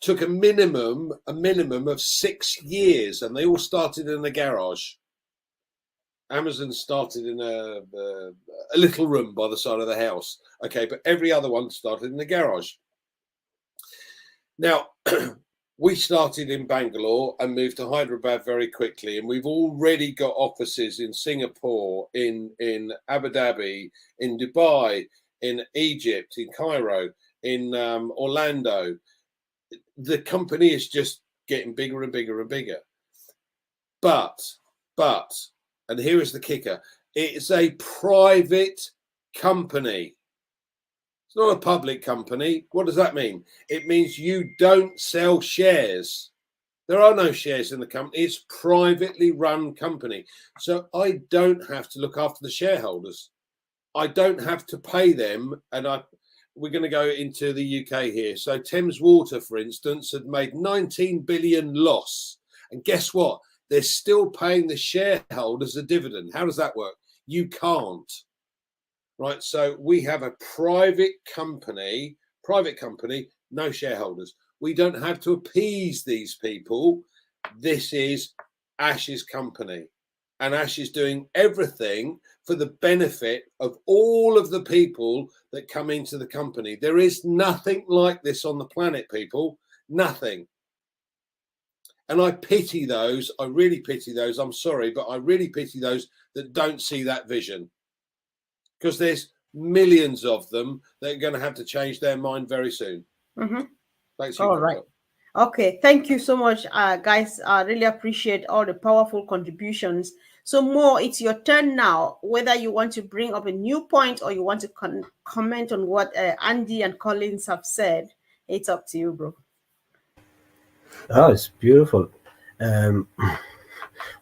Speaker 3: took a minimum of 6 years, and they all started in a garage. Amazon started in a little room by the side of the house. Okay, but every other one started in the garage. Now, we started in Bangalore and moved to Hyderabad very quickly, and we've already got offices in Singapore, in Abu Dhabi, in Dubai, in Egypt, in Cairo, in Orlando. The company is just getting bigger and bigger and bigger. But, and here is the kicker, it's a private company. It's not a public company. What does that mean? It means you don't sell shares. There are no shares in the company. It's privately run company. So I don't have to look after the shareholders. I don't have to pay them. And we're going to go into the UK here. So Thames Water, for instance, had made 19 billion loss. And guess what? They're still paying the shareholders a dividend. How does that work? You can't. Right. So we have a private company, no shareholders. We don't have to appease these people. This is Ash's company. And Ash is doing everything for the benefit of all of the people that come into the company. There is nothing like this on the planet, people. Nothing. And I pity those. I really pity those. I'm sorry, but I really pity those that don't see that vision. Because there's millions of them that are going to have to change their mind very soon.
Speaker 1: Mm-hmm.
Speaker 3: Thanks.
Speaker 1: All right. Okay. Thank you so much, guys. I really appreciate all the powerful contributions. So Mo, it's your turn now. Whether you want to bring up a new point or you want to comment on what Andy and Collins have said, it's up to you, bro.
Speaker 2: Oh, it's beautiful.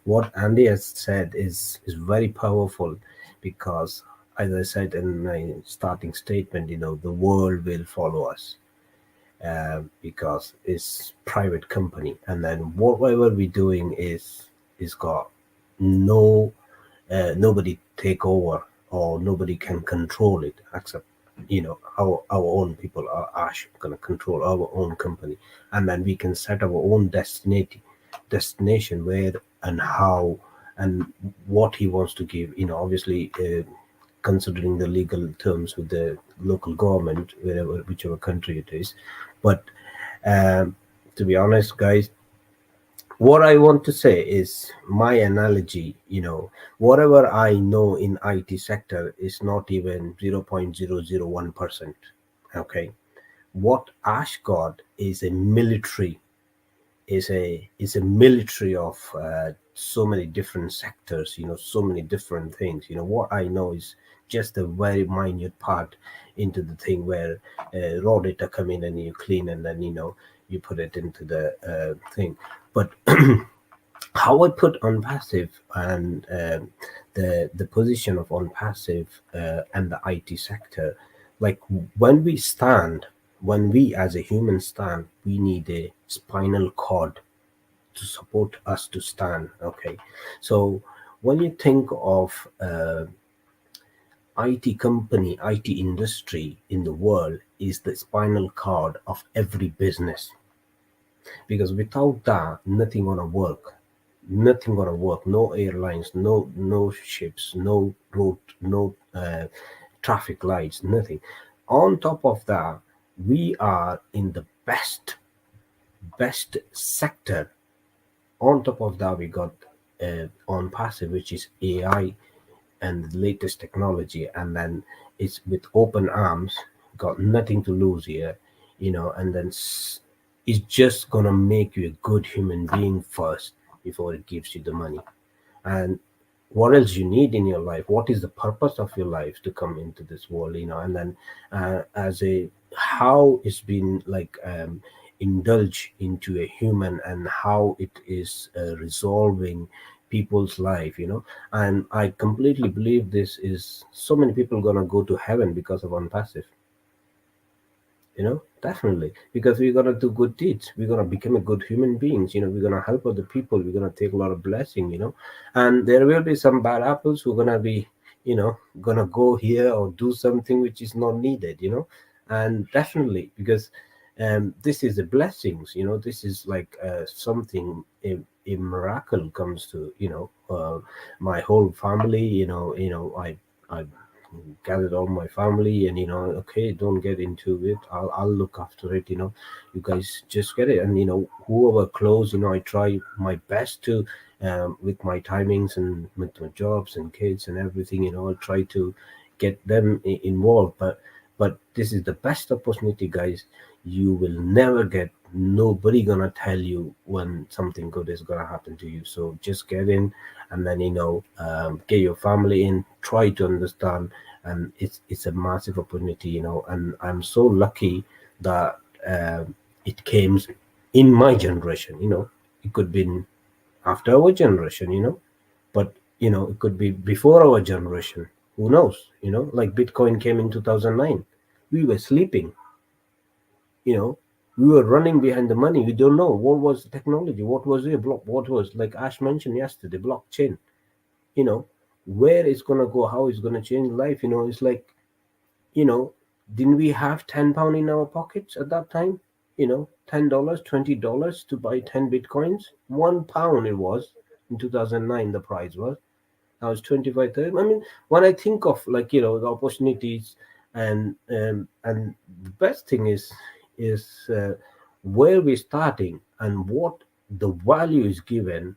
Speaker 2: What Andy has said is very powerful because, as I said in my starting statement, the world will follow us because it's private company, and then whatever we're doing is got nobody take over or nobody can control it except our own people are going to control our own company, and then we can set our own destination where and how and what he wants to give, obviously considering the legal terms with the local government, whichever country it is. But to be honest, guys, what I want to say is my analogy, whatever I know in IT sector is not even 0.001%. Okay. What Ash got is a military, is a military of so many different sectors, so many different things. What I know is just a very minute part into the thing where raw data come in and you clean and then, you put it into the thing. But how I put OnPassive and the position of OnPassive and the IT sector, like when we as a human stand, we need a spinal cord to support us to stand. Okay, so when you think of IT company, IT industry in the world is the spinal cord of every business, because without that, nothing gonna work. Nothing gonna work. No airlines, no ships, no road, no traffic lights, nothing. On top of that, we are in the best sector. On top of that, we got on passive, which is AI and the latest technology, and then it's with open arms, got nothing to lose here, and then it's just gonna make you a good human being first before it gives you the money. And what else you need in your life? What is the purpose of your life to come into this world? And then as a how it's been like indulge into a human, and how it is resolving people's life, and I completely believe this is so many people gonna go to heaven because of Unpassive. Definitely, because we're gonna do good deeds, we're gonna become a good human beings, we're gonna help other people, we're gonna take a lot of blessing, and there will be some bad apples who are gonna be, gonna go here or do something which is not needed, and definitely because this is a blessings, this is like something a miracle comes to, my whole family, I gathered all my family, and okay, don't get into it, I'll look after it, you guys just get it. And whoever close, I try my best to with my timings and with my jobs and kids and everything, I'll try to get them involved. But this is the best opportunity, guys. You will never get, nobody gonna tell you when something good is gonna happen to you. So just get in, and then get your family in, try to understand, and it's a massive opportunity, and I'm so lucky that it came in my generation. It could be after our generation, but it could be before our generation. Who knows? Like Bitcoin came in 2009, we were sleeping, we were running behind the money. We don't know what was the technology, what was it, what was, like Ash mentioned yesterday, blockchain. Where it's gonna go, how it's gonna change life. It's like, didn't we have £10 in our pockets at that time? $10, $20 to buy 10 bitcoins. £1 it was in 2009. The price was, now it's 25, 30. I mean, when I think of, like, the opportunities, and the best thing is where we're starting and what the value is given.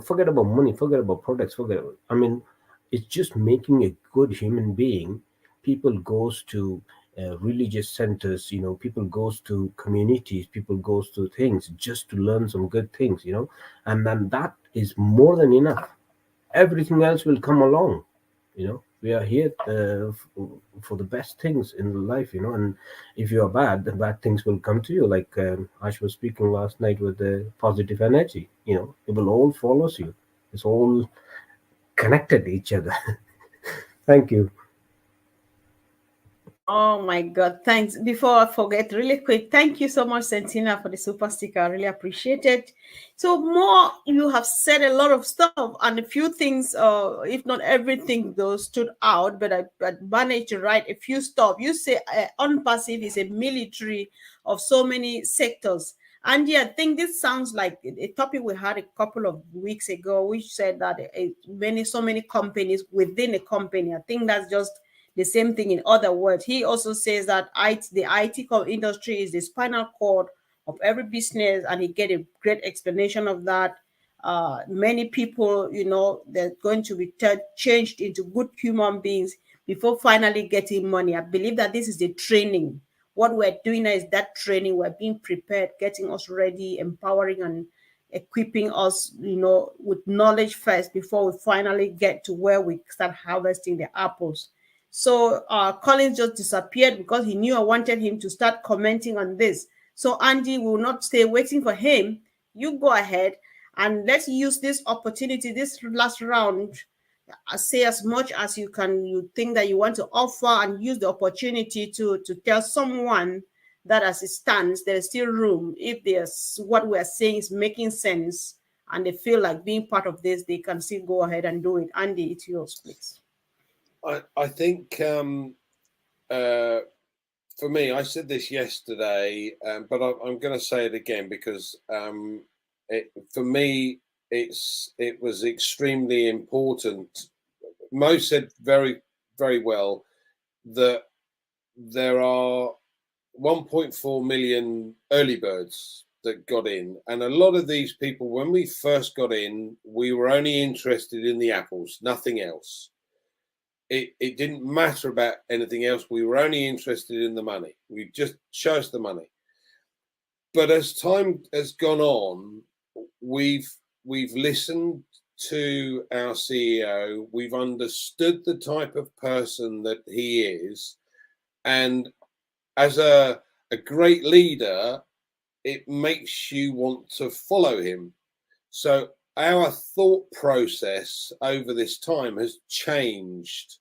Speaker 2: Forget about money, forget about products, I mean, it's just making a good human being. People goes to religious centers, people goes to communities, people goes to things just to learn some good things, and then that is more than enough. Everything else will come along. We are here for the best things in life, and if you are bad, the bad things will come to you. Like Ash was speaking last night with the positive energy, it will all follows you. It's all connected to each other. Thank you.
Speaker 1: Oh my God, thanks. Before I forget, really quick, thank you so much, Sentina, for the super sticker. I really appreciate it. So more, you have said a lot of stuff, and a few things, if not everything, though, stood out, but I managed to write a few stuff. You say Unpassive is a military of so many sectors. And yeah, I think this sounds like a topic we had a couple of weeks ago, which said that so many companies within a company. I think that's just the same thing in other words. He also says that the IT industry is the spinal cord of every business, and he get a great explanation of that. Many people, they're going to be changed into good human beings before finally getting money. I believe that this is the training. What we're doing now is that training. We're being prepared, getting us ready, empowering and equipping us, with knowledge first before we finally get to where we start harvesting the apples. So Collins just disappeared because he knew I wanted him to start commenting on this. So Andy will not stay waiting for him. You go ahead and let's use this opportunity, this last round. Say as much as you can, you think that you want to offer, and use the opportunity to tell someone that as it stands, there's still room. If there's what we're saying is making sense and they feel like being part of this, they can still go ahead and do it. Andy, it's yours, please.
Speaker 3: I think for me, I said this yesterday, but I'm going to say it again because for me, it was extremely important. Mo said very, very well that there are 1.4 million early birds that got in, and a lot of these people, when we first got in, we were only interested in the apples, nothing else. It didn't matter about anything else. We were only interested in the money. We just chose the money. But as time has gone on, we've listened to our CEO. We've understood the type of person that he is, and as a great leader, it makes you want to follow him. So our thought process over this time has changed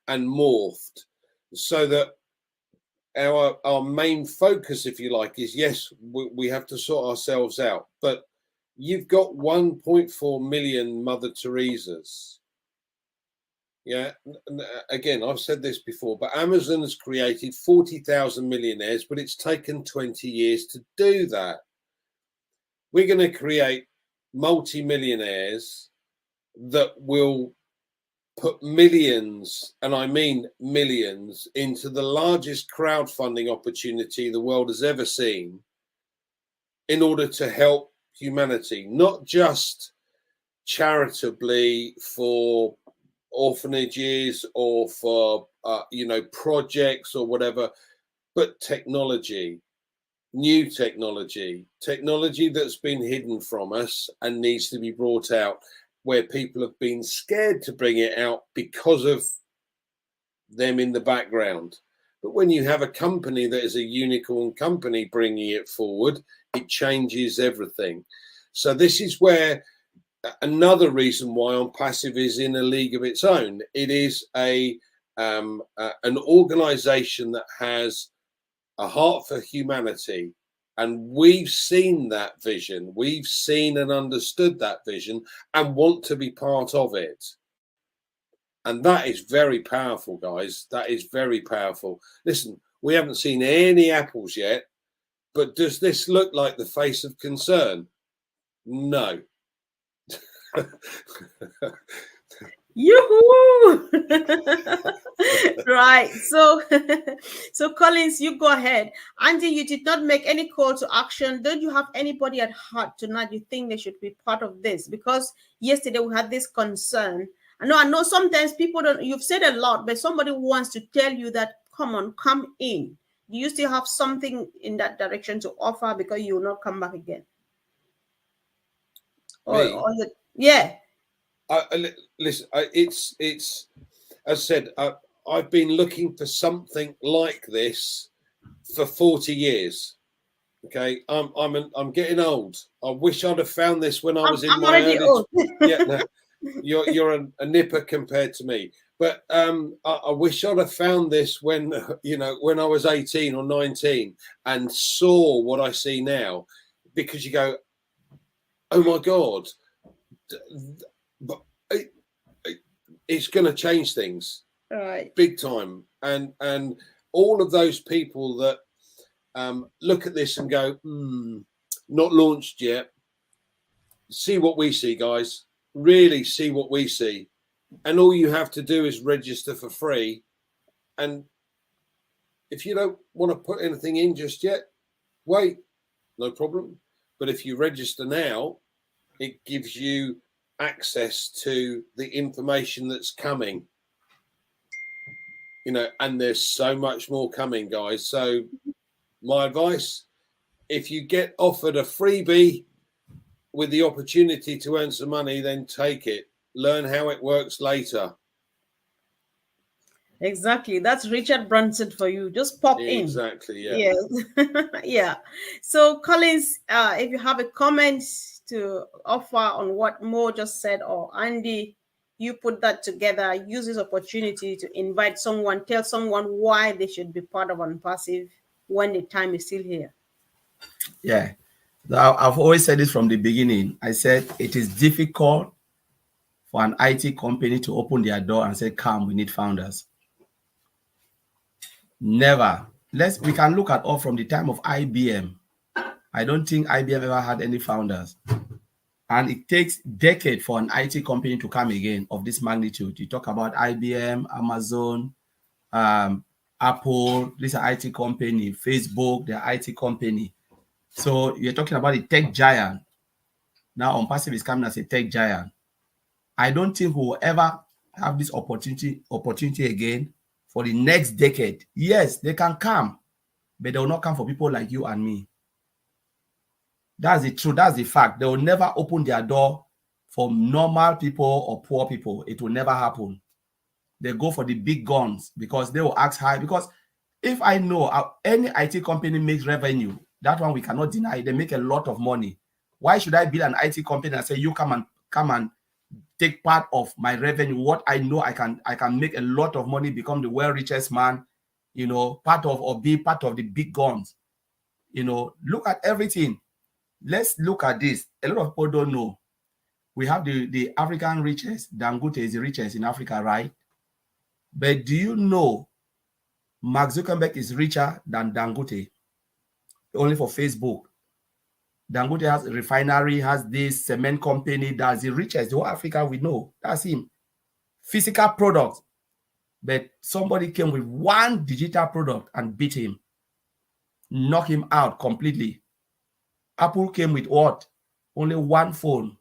Speaker 3: and morphed, so that our main focus, if you like, is yes, we have to sort ourselves out. But you've got 1.4 million Mother Teresas. Yeah, again, I've said this before, but Amazon has created 40,000 millionaires, but it's taken 20 years to do that. We're going to create multi-millionaires that will put millions, and I mean millions, into the largest crowdfunding opportunity the world has ever seen in order to help humanity, not just charitably for orphanages or for projects or whatever, but technology, new technology that's been hidden from us and needs to be brought out, where people have been scared to bring it out because of them in the background. But when you have a company that is a unicorn company bringing it forward, it changes everything. So this is where another reason why On Passive is in a league of its own. It is an organization that has a heart for humanity, and we've seen that vision. We've seen and understood that vision and want to be part of it. And that is very powerful, guys. That is very powerful. Listen, we haven't seen any apples yet, but does this look like the face of concern? No.
Speaker 1: Yoo-hoo! Right. So Collins, you go ahead. Andy, you did not make any call to action. Don't you have anybody at heart tonight you think they should be part of this? Because yesterday we had this concern. I know sometimes people don't, you've said a lot, but somebody wants to tell you that, come on, come in. Do you still have something in that direction to offer, because you will not come back again? Yeah.
Speaker 3: Listen, it's as I said, I've been looking for something like this for 40 years. Okay, I'm getting old. I wish I'd have found this when I was in my early. Old. Yeah, no, you're a nipper compared to me. But I wish I'd have found this when when I was 18 or 19 and saw what I see now, because you go, oh my God. But it's going to change things,
Speaker 1: right,
Speaker 3: big time, and all of those people that look at this and go, not launched yet. See what we see, guys. Really see what we see, and all you have to do is register for free. And if you don't want to put anything in just yet, wait, no problem. But if you register now, it gives you access to the information that's coming, and there's so much more coming, guys. So my advice, if you get offered a freebie with the opportunity to earn some money, then take it. Learn how it works later.
Speaker 1: Exactly. That's Richard Branson for you. Just pop in.
Speaker 3: Exactly. Yeah.
Speaker 1: Yes. Yeah. So Collins, if you have a comment to offer on what Mo just said, or Andy, you put that together, use this opportunity to invite someone, tell someone why they should be part of On Passive when the time is still here.
Speaker 4: Yeah. I've always said this from the beginning. I said it is difficult for an IT company to open their door and say, come, we need founders. Never. We can look at all from the time of IBM. I don't think IBM ever had any founders. And it takes decades for an IT company to come again of this magnitude. You talk about IBM, Amazon, Apple, these are IT company, Facebook, they're IT company. So you're talking about a tech giant. Now OnPassive is coming as a tech giant. I don't think we'll ever have this opportunity again for the next decade. Yes, they can come, but they will not come for people like you and me. That's the truth. That's the fact. They will never open their door for normal people or poor people. It will never happen. They go for the big guns because they will ask high. Because if I know any IT company makes revenue, that one we cannot deny. They make a lot of money. Why should I build an IT company and say you come and take part of my revenue? What I know I can make a lot of money, become the world richest man, you know, part of or be part of the big guns. You know, look at everything. Let's look at this. A lot of people don't know. We have the African richest. Dangote is the richest in Africa, right? But do you know Mark Zuckerberg is richer than Dangote? Only for Facebook. Dangote has a refinery, has this cement company, that's the richest. The whole Africa we know. That's him. Physical products. But somebody came with one digital product and beat him. Knock him out completely. Apple came with what? Only one phone.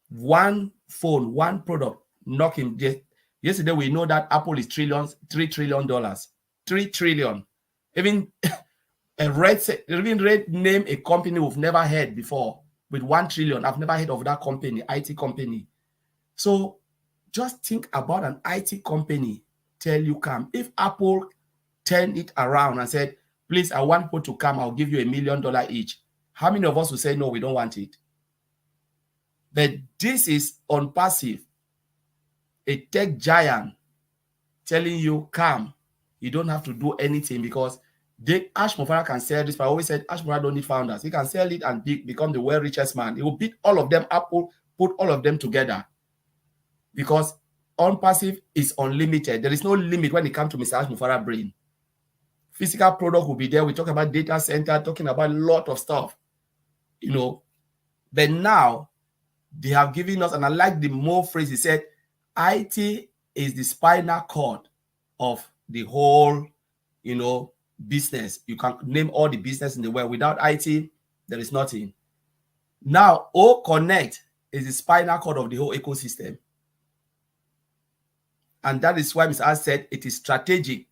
Speaker 4: One phone, one product. Knock him dead. Yesterday, we know that Apple is $3 trillion. $3 trillion. Even Red name a company we've never heard before with $1 trillion. I've never heard of that company, IT company. So just think about an IT company tell you come. If Apple turned it around and said, please, I want people to come, I'll give you $1 million each. How many of us will say, no, we don't want it? But this is OnPassive, a tech giant telling you, come. You don't have to do anything because Ash Mufara can sell this. But I always said, Ash Mufara don't need founders. He can sell it and become the world richest man. He will beat all of them, Apple, put all of them together. Because OnPassive is unlimited. There is no limit when it comes to Mr. Ash Mufara brain. Physical product will be there. We talk about data center, talking about a lot of stuff. You know, but now they have given us, and I like the more phrase he said, IT is the spinal cord of the whole, you know, business. You can name all the business in the world. Without IT, there is nothing. Now, OConnect is the spinal cord of the whole ecosystem. And that is why Mr. As said it is strategic.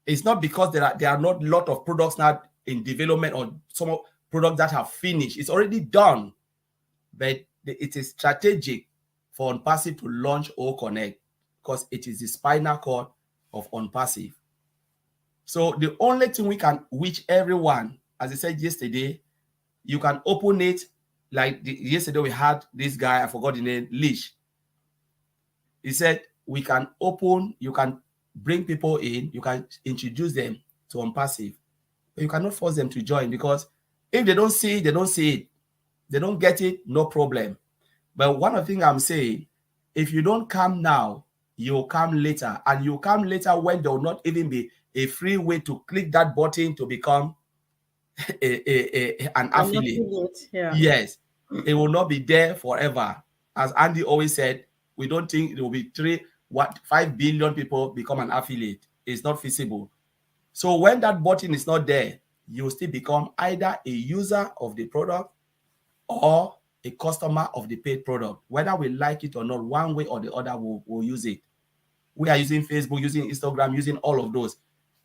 Speaker 4: It's not because there are not a lot of products now in development or some products that have finished. It's already done. But it is strategic for OnPassive to launch OConnect because it is the spinal cord of OnPassive. So the only thing we can, which everyone, as I said yesterday, you can open it like yesterday we had this guy, I forgot the name, Leash. He said, we can open, you can bring people in, you can introduce them to OnPassive, but you cannot force them to join because if they don't see it, they don't see it. They don't get it, no problem. But one of the things I'm saying, if you don't come now, you'll come later. And you'll come later when there will not even be a free way to click that button to become an affiliate.
Speaker 1: Yeah.
Speaker 4: Yes, it will not be there forever. As Andy always said, we don't think it will be 5 billion people become an affiliate. It's not feasible. So when that button is not there, you still become either a user of the product or a customer of the paid product. Whether we like it or not, one way or the other, we'll use it. We are using Facebook, using Instagram, using all of those.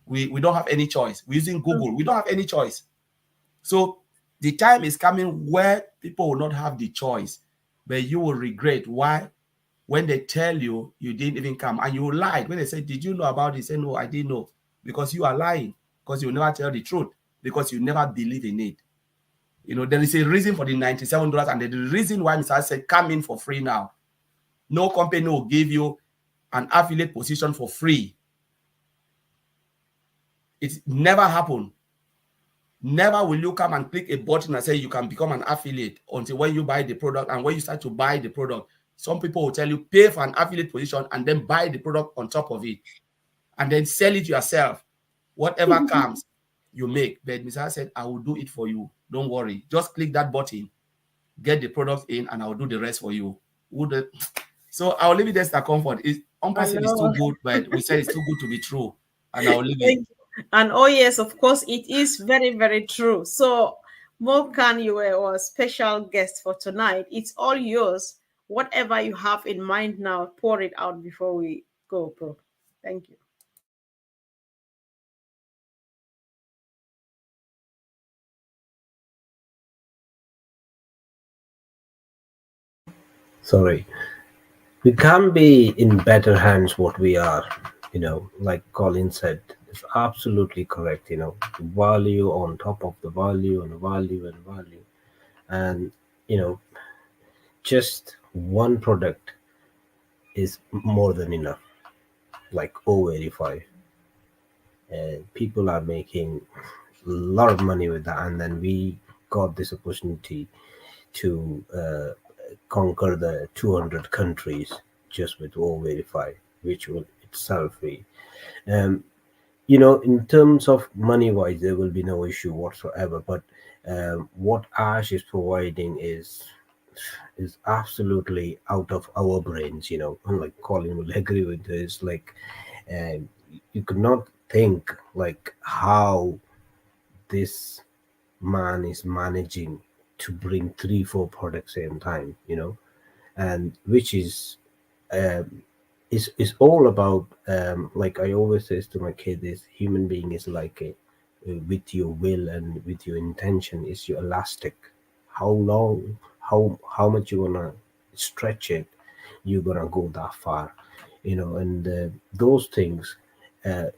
Speaker 4: We don't have any choice. We're using Google. We don't have any choice. So the time is coming where people will not have the choice, but you will regret why when they tell you you didn't even come and you lied. When they say, did you know about it? Say, no, I didn't know. Because you are lying. Because you never tell the truth. Because you never believe in it. You know, there is a reason for the $97, and the reason why Mr. said, come in for free now. No company will give you an affiliate position for free. It never happened. Never will you come and click a button and say you can become an affiliate until when you buy the product. And when you start to buy the product, some people will tell you pay for an affiliate position and then buy the product on top of it. And then sell it yourself. Whatever comes, you make. But Mr. said, I will do it for you. Don't worry. Just click that button. get the product in, and I'll do the rest for you. So I'll leave it there, Mr. Comfort. On passive is too good, but we said it's too good to be true, and I'll leave it.
Speaker 1: And oh yes, of course, it is very, very true. So Mokan, you were our special guest for tonight. It's all yours. Whatever you have in mind now, pour it out before we go, bro. Thank you.
Speaker 2: Sorry, we can't be in better hands what we are, like Colin said. It's absolutely correct. Value on top of the value and value and value, and just one product is more than enough, like O-Verify. People are making a lot of money with that, and then we got this opportunity to conquer the 200 countries just with O-Verify, which will itself be in terms of money wise, there will be no issue whatsoever. But what Ash is providing is absolutely out of our brains. Like Colin will agree with this. Like you could not think like how this man is managing to bring 3-4 products same time. And which is all about like I always says to my kid, is human being is like a with your will and with your intention is your elastic. How long, how much you wanna stretch it, you're gonna go that far, and those things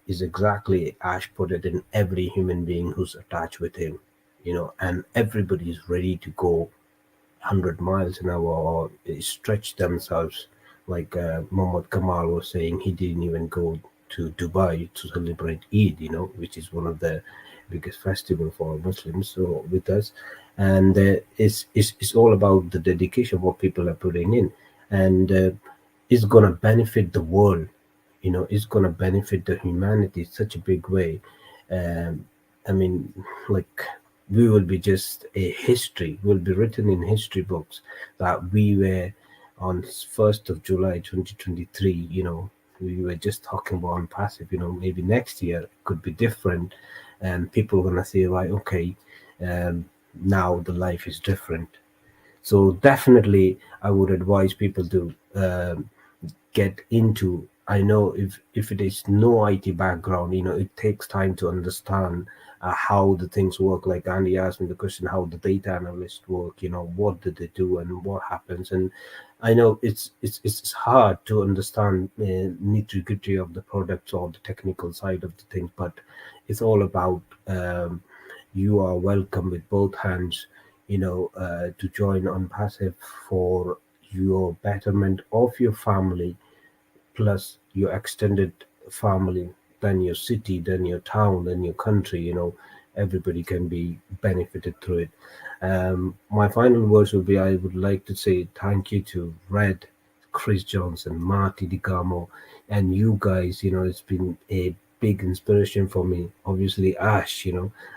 Speaker 2: is exactly Ash put it in every human being who's attached with him, and everybody is ready to go 100 miles an hour or stretch themselves. Like Muhammad Kamal was saying, he didn't even go to Dubai to celebrate Eid, which is one of the biggest festival for Muslims. So with us, and it's all about the dedication what people are putting in, and it's gonna benefit the world. It's gonna benefit the humanity in such a big way. I mean, like we will be just a history. Will be written in history books that we were on 1st of July 2023. We were just talking about on passive. Maybe next year it could be different, and people are gonna say, right, okay, now the life is different. So definitely, I would advise people to get into. I know if it is no IT background, it takes time to understand how the things work. Like Andy asked me the question, how the data analysts work, what did they do and what happens. And I know it's hard to understand nitty-gritty of the products or the technical side of the thing, but it's all about you are welcome with both hands, to join on passive for your betterment of your family, plus your extended family, then your city, then your town, then your country. Everybody can be benefited through it. My final words will be, I would like to say thank you to Red, Chris Johnson, Marty DiGamo, and you guys. It's been a big inspiration for me. Obviously, Ash,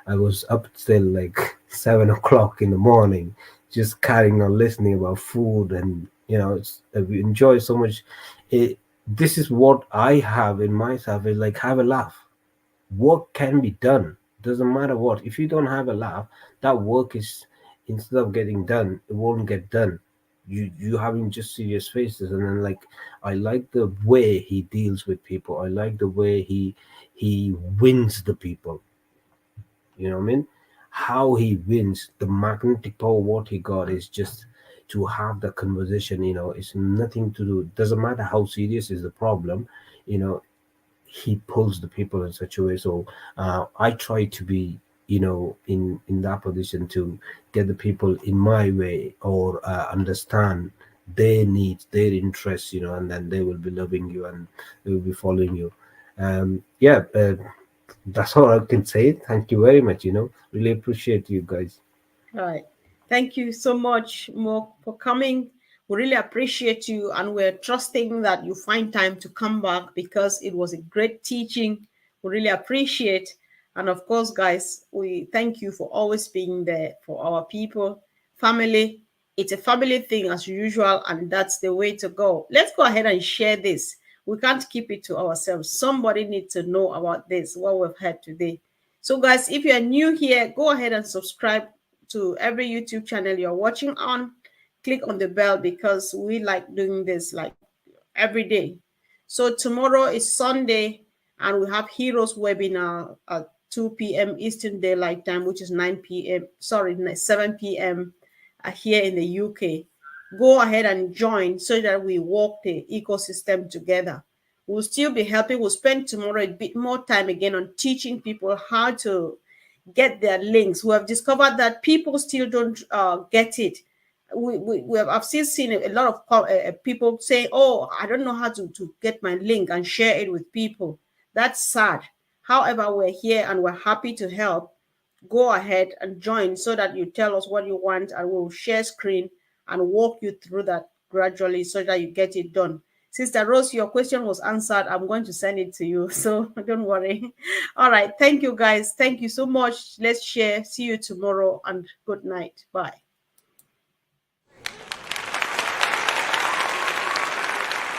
Speaker 2: I was up till like 7 o'clock in the morning, just carrying on listening about food, and we enjoy so much. This is what I have in myself, is like, have a laugh. Work can be done, doesn't matter what. If you don't have a laugh, that work is, instead of getting done, it won't get done. You having just serious faces. And then, like, I like the way he deals with people. I like the way he wins the people. You know what I mean? How he wins, the magnetic power what he got is just to have the conversation. It's nothing to do, doesn't matter how serious is the problem. He pulls the people in such a way. So I try to be in that position to get the people in my way, or understand their needs, their interests, and then they will be loving you and they will be following you. That's all I can say. Thank you very much. Really appreciate you guys.
Speaker 1: All right. Thank you so much, Mo, for coming. We really appreciate you, and we're trusting that you find time to come back, because it was a great teaching. We really appreciate. And of course, guys, we thank you for always being there for our people, family, It's a family thing as usual, and that's the way to go. Let's go ahead and share this. We can't keep it to ourselves. Somebody needs to know about this, what we've had today. So guys, if you're new here, go ahead and subscribe to every YouTube channel you're watching on. Click on the bell because we like doing this like every day. So tomorrow is Sunday, and we have Heroes webinar at 2 p.m. Eastern Daylight Time, which is 9 p.m. Sorry, 7 p.m. Here in the UK. Go ahead and join so that we walk the ecosystem together. We'll still be helping. We'll spend tomorrow a bit more time again on teaching people how to get their links. We have discovered that people still don't get it. I've still seen a lot of people say, oh, I don't know how to get my link and share it with people. That's sad. However, we're here and we're happy to help. Go ahead and join so that you tell us what you want, and we'll share screen and walk you through that gradually so that you get it done. Sister Rose, your question was answered. I'm going to send it to you, so don't worry. All right. Thank you, guys. Thank you so much. Let's share. See you tomorrow, and good night. Bye.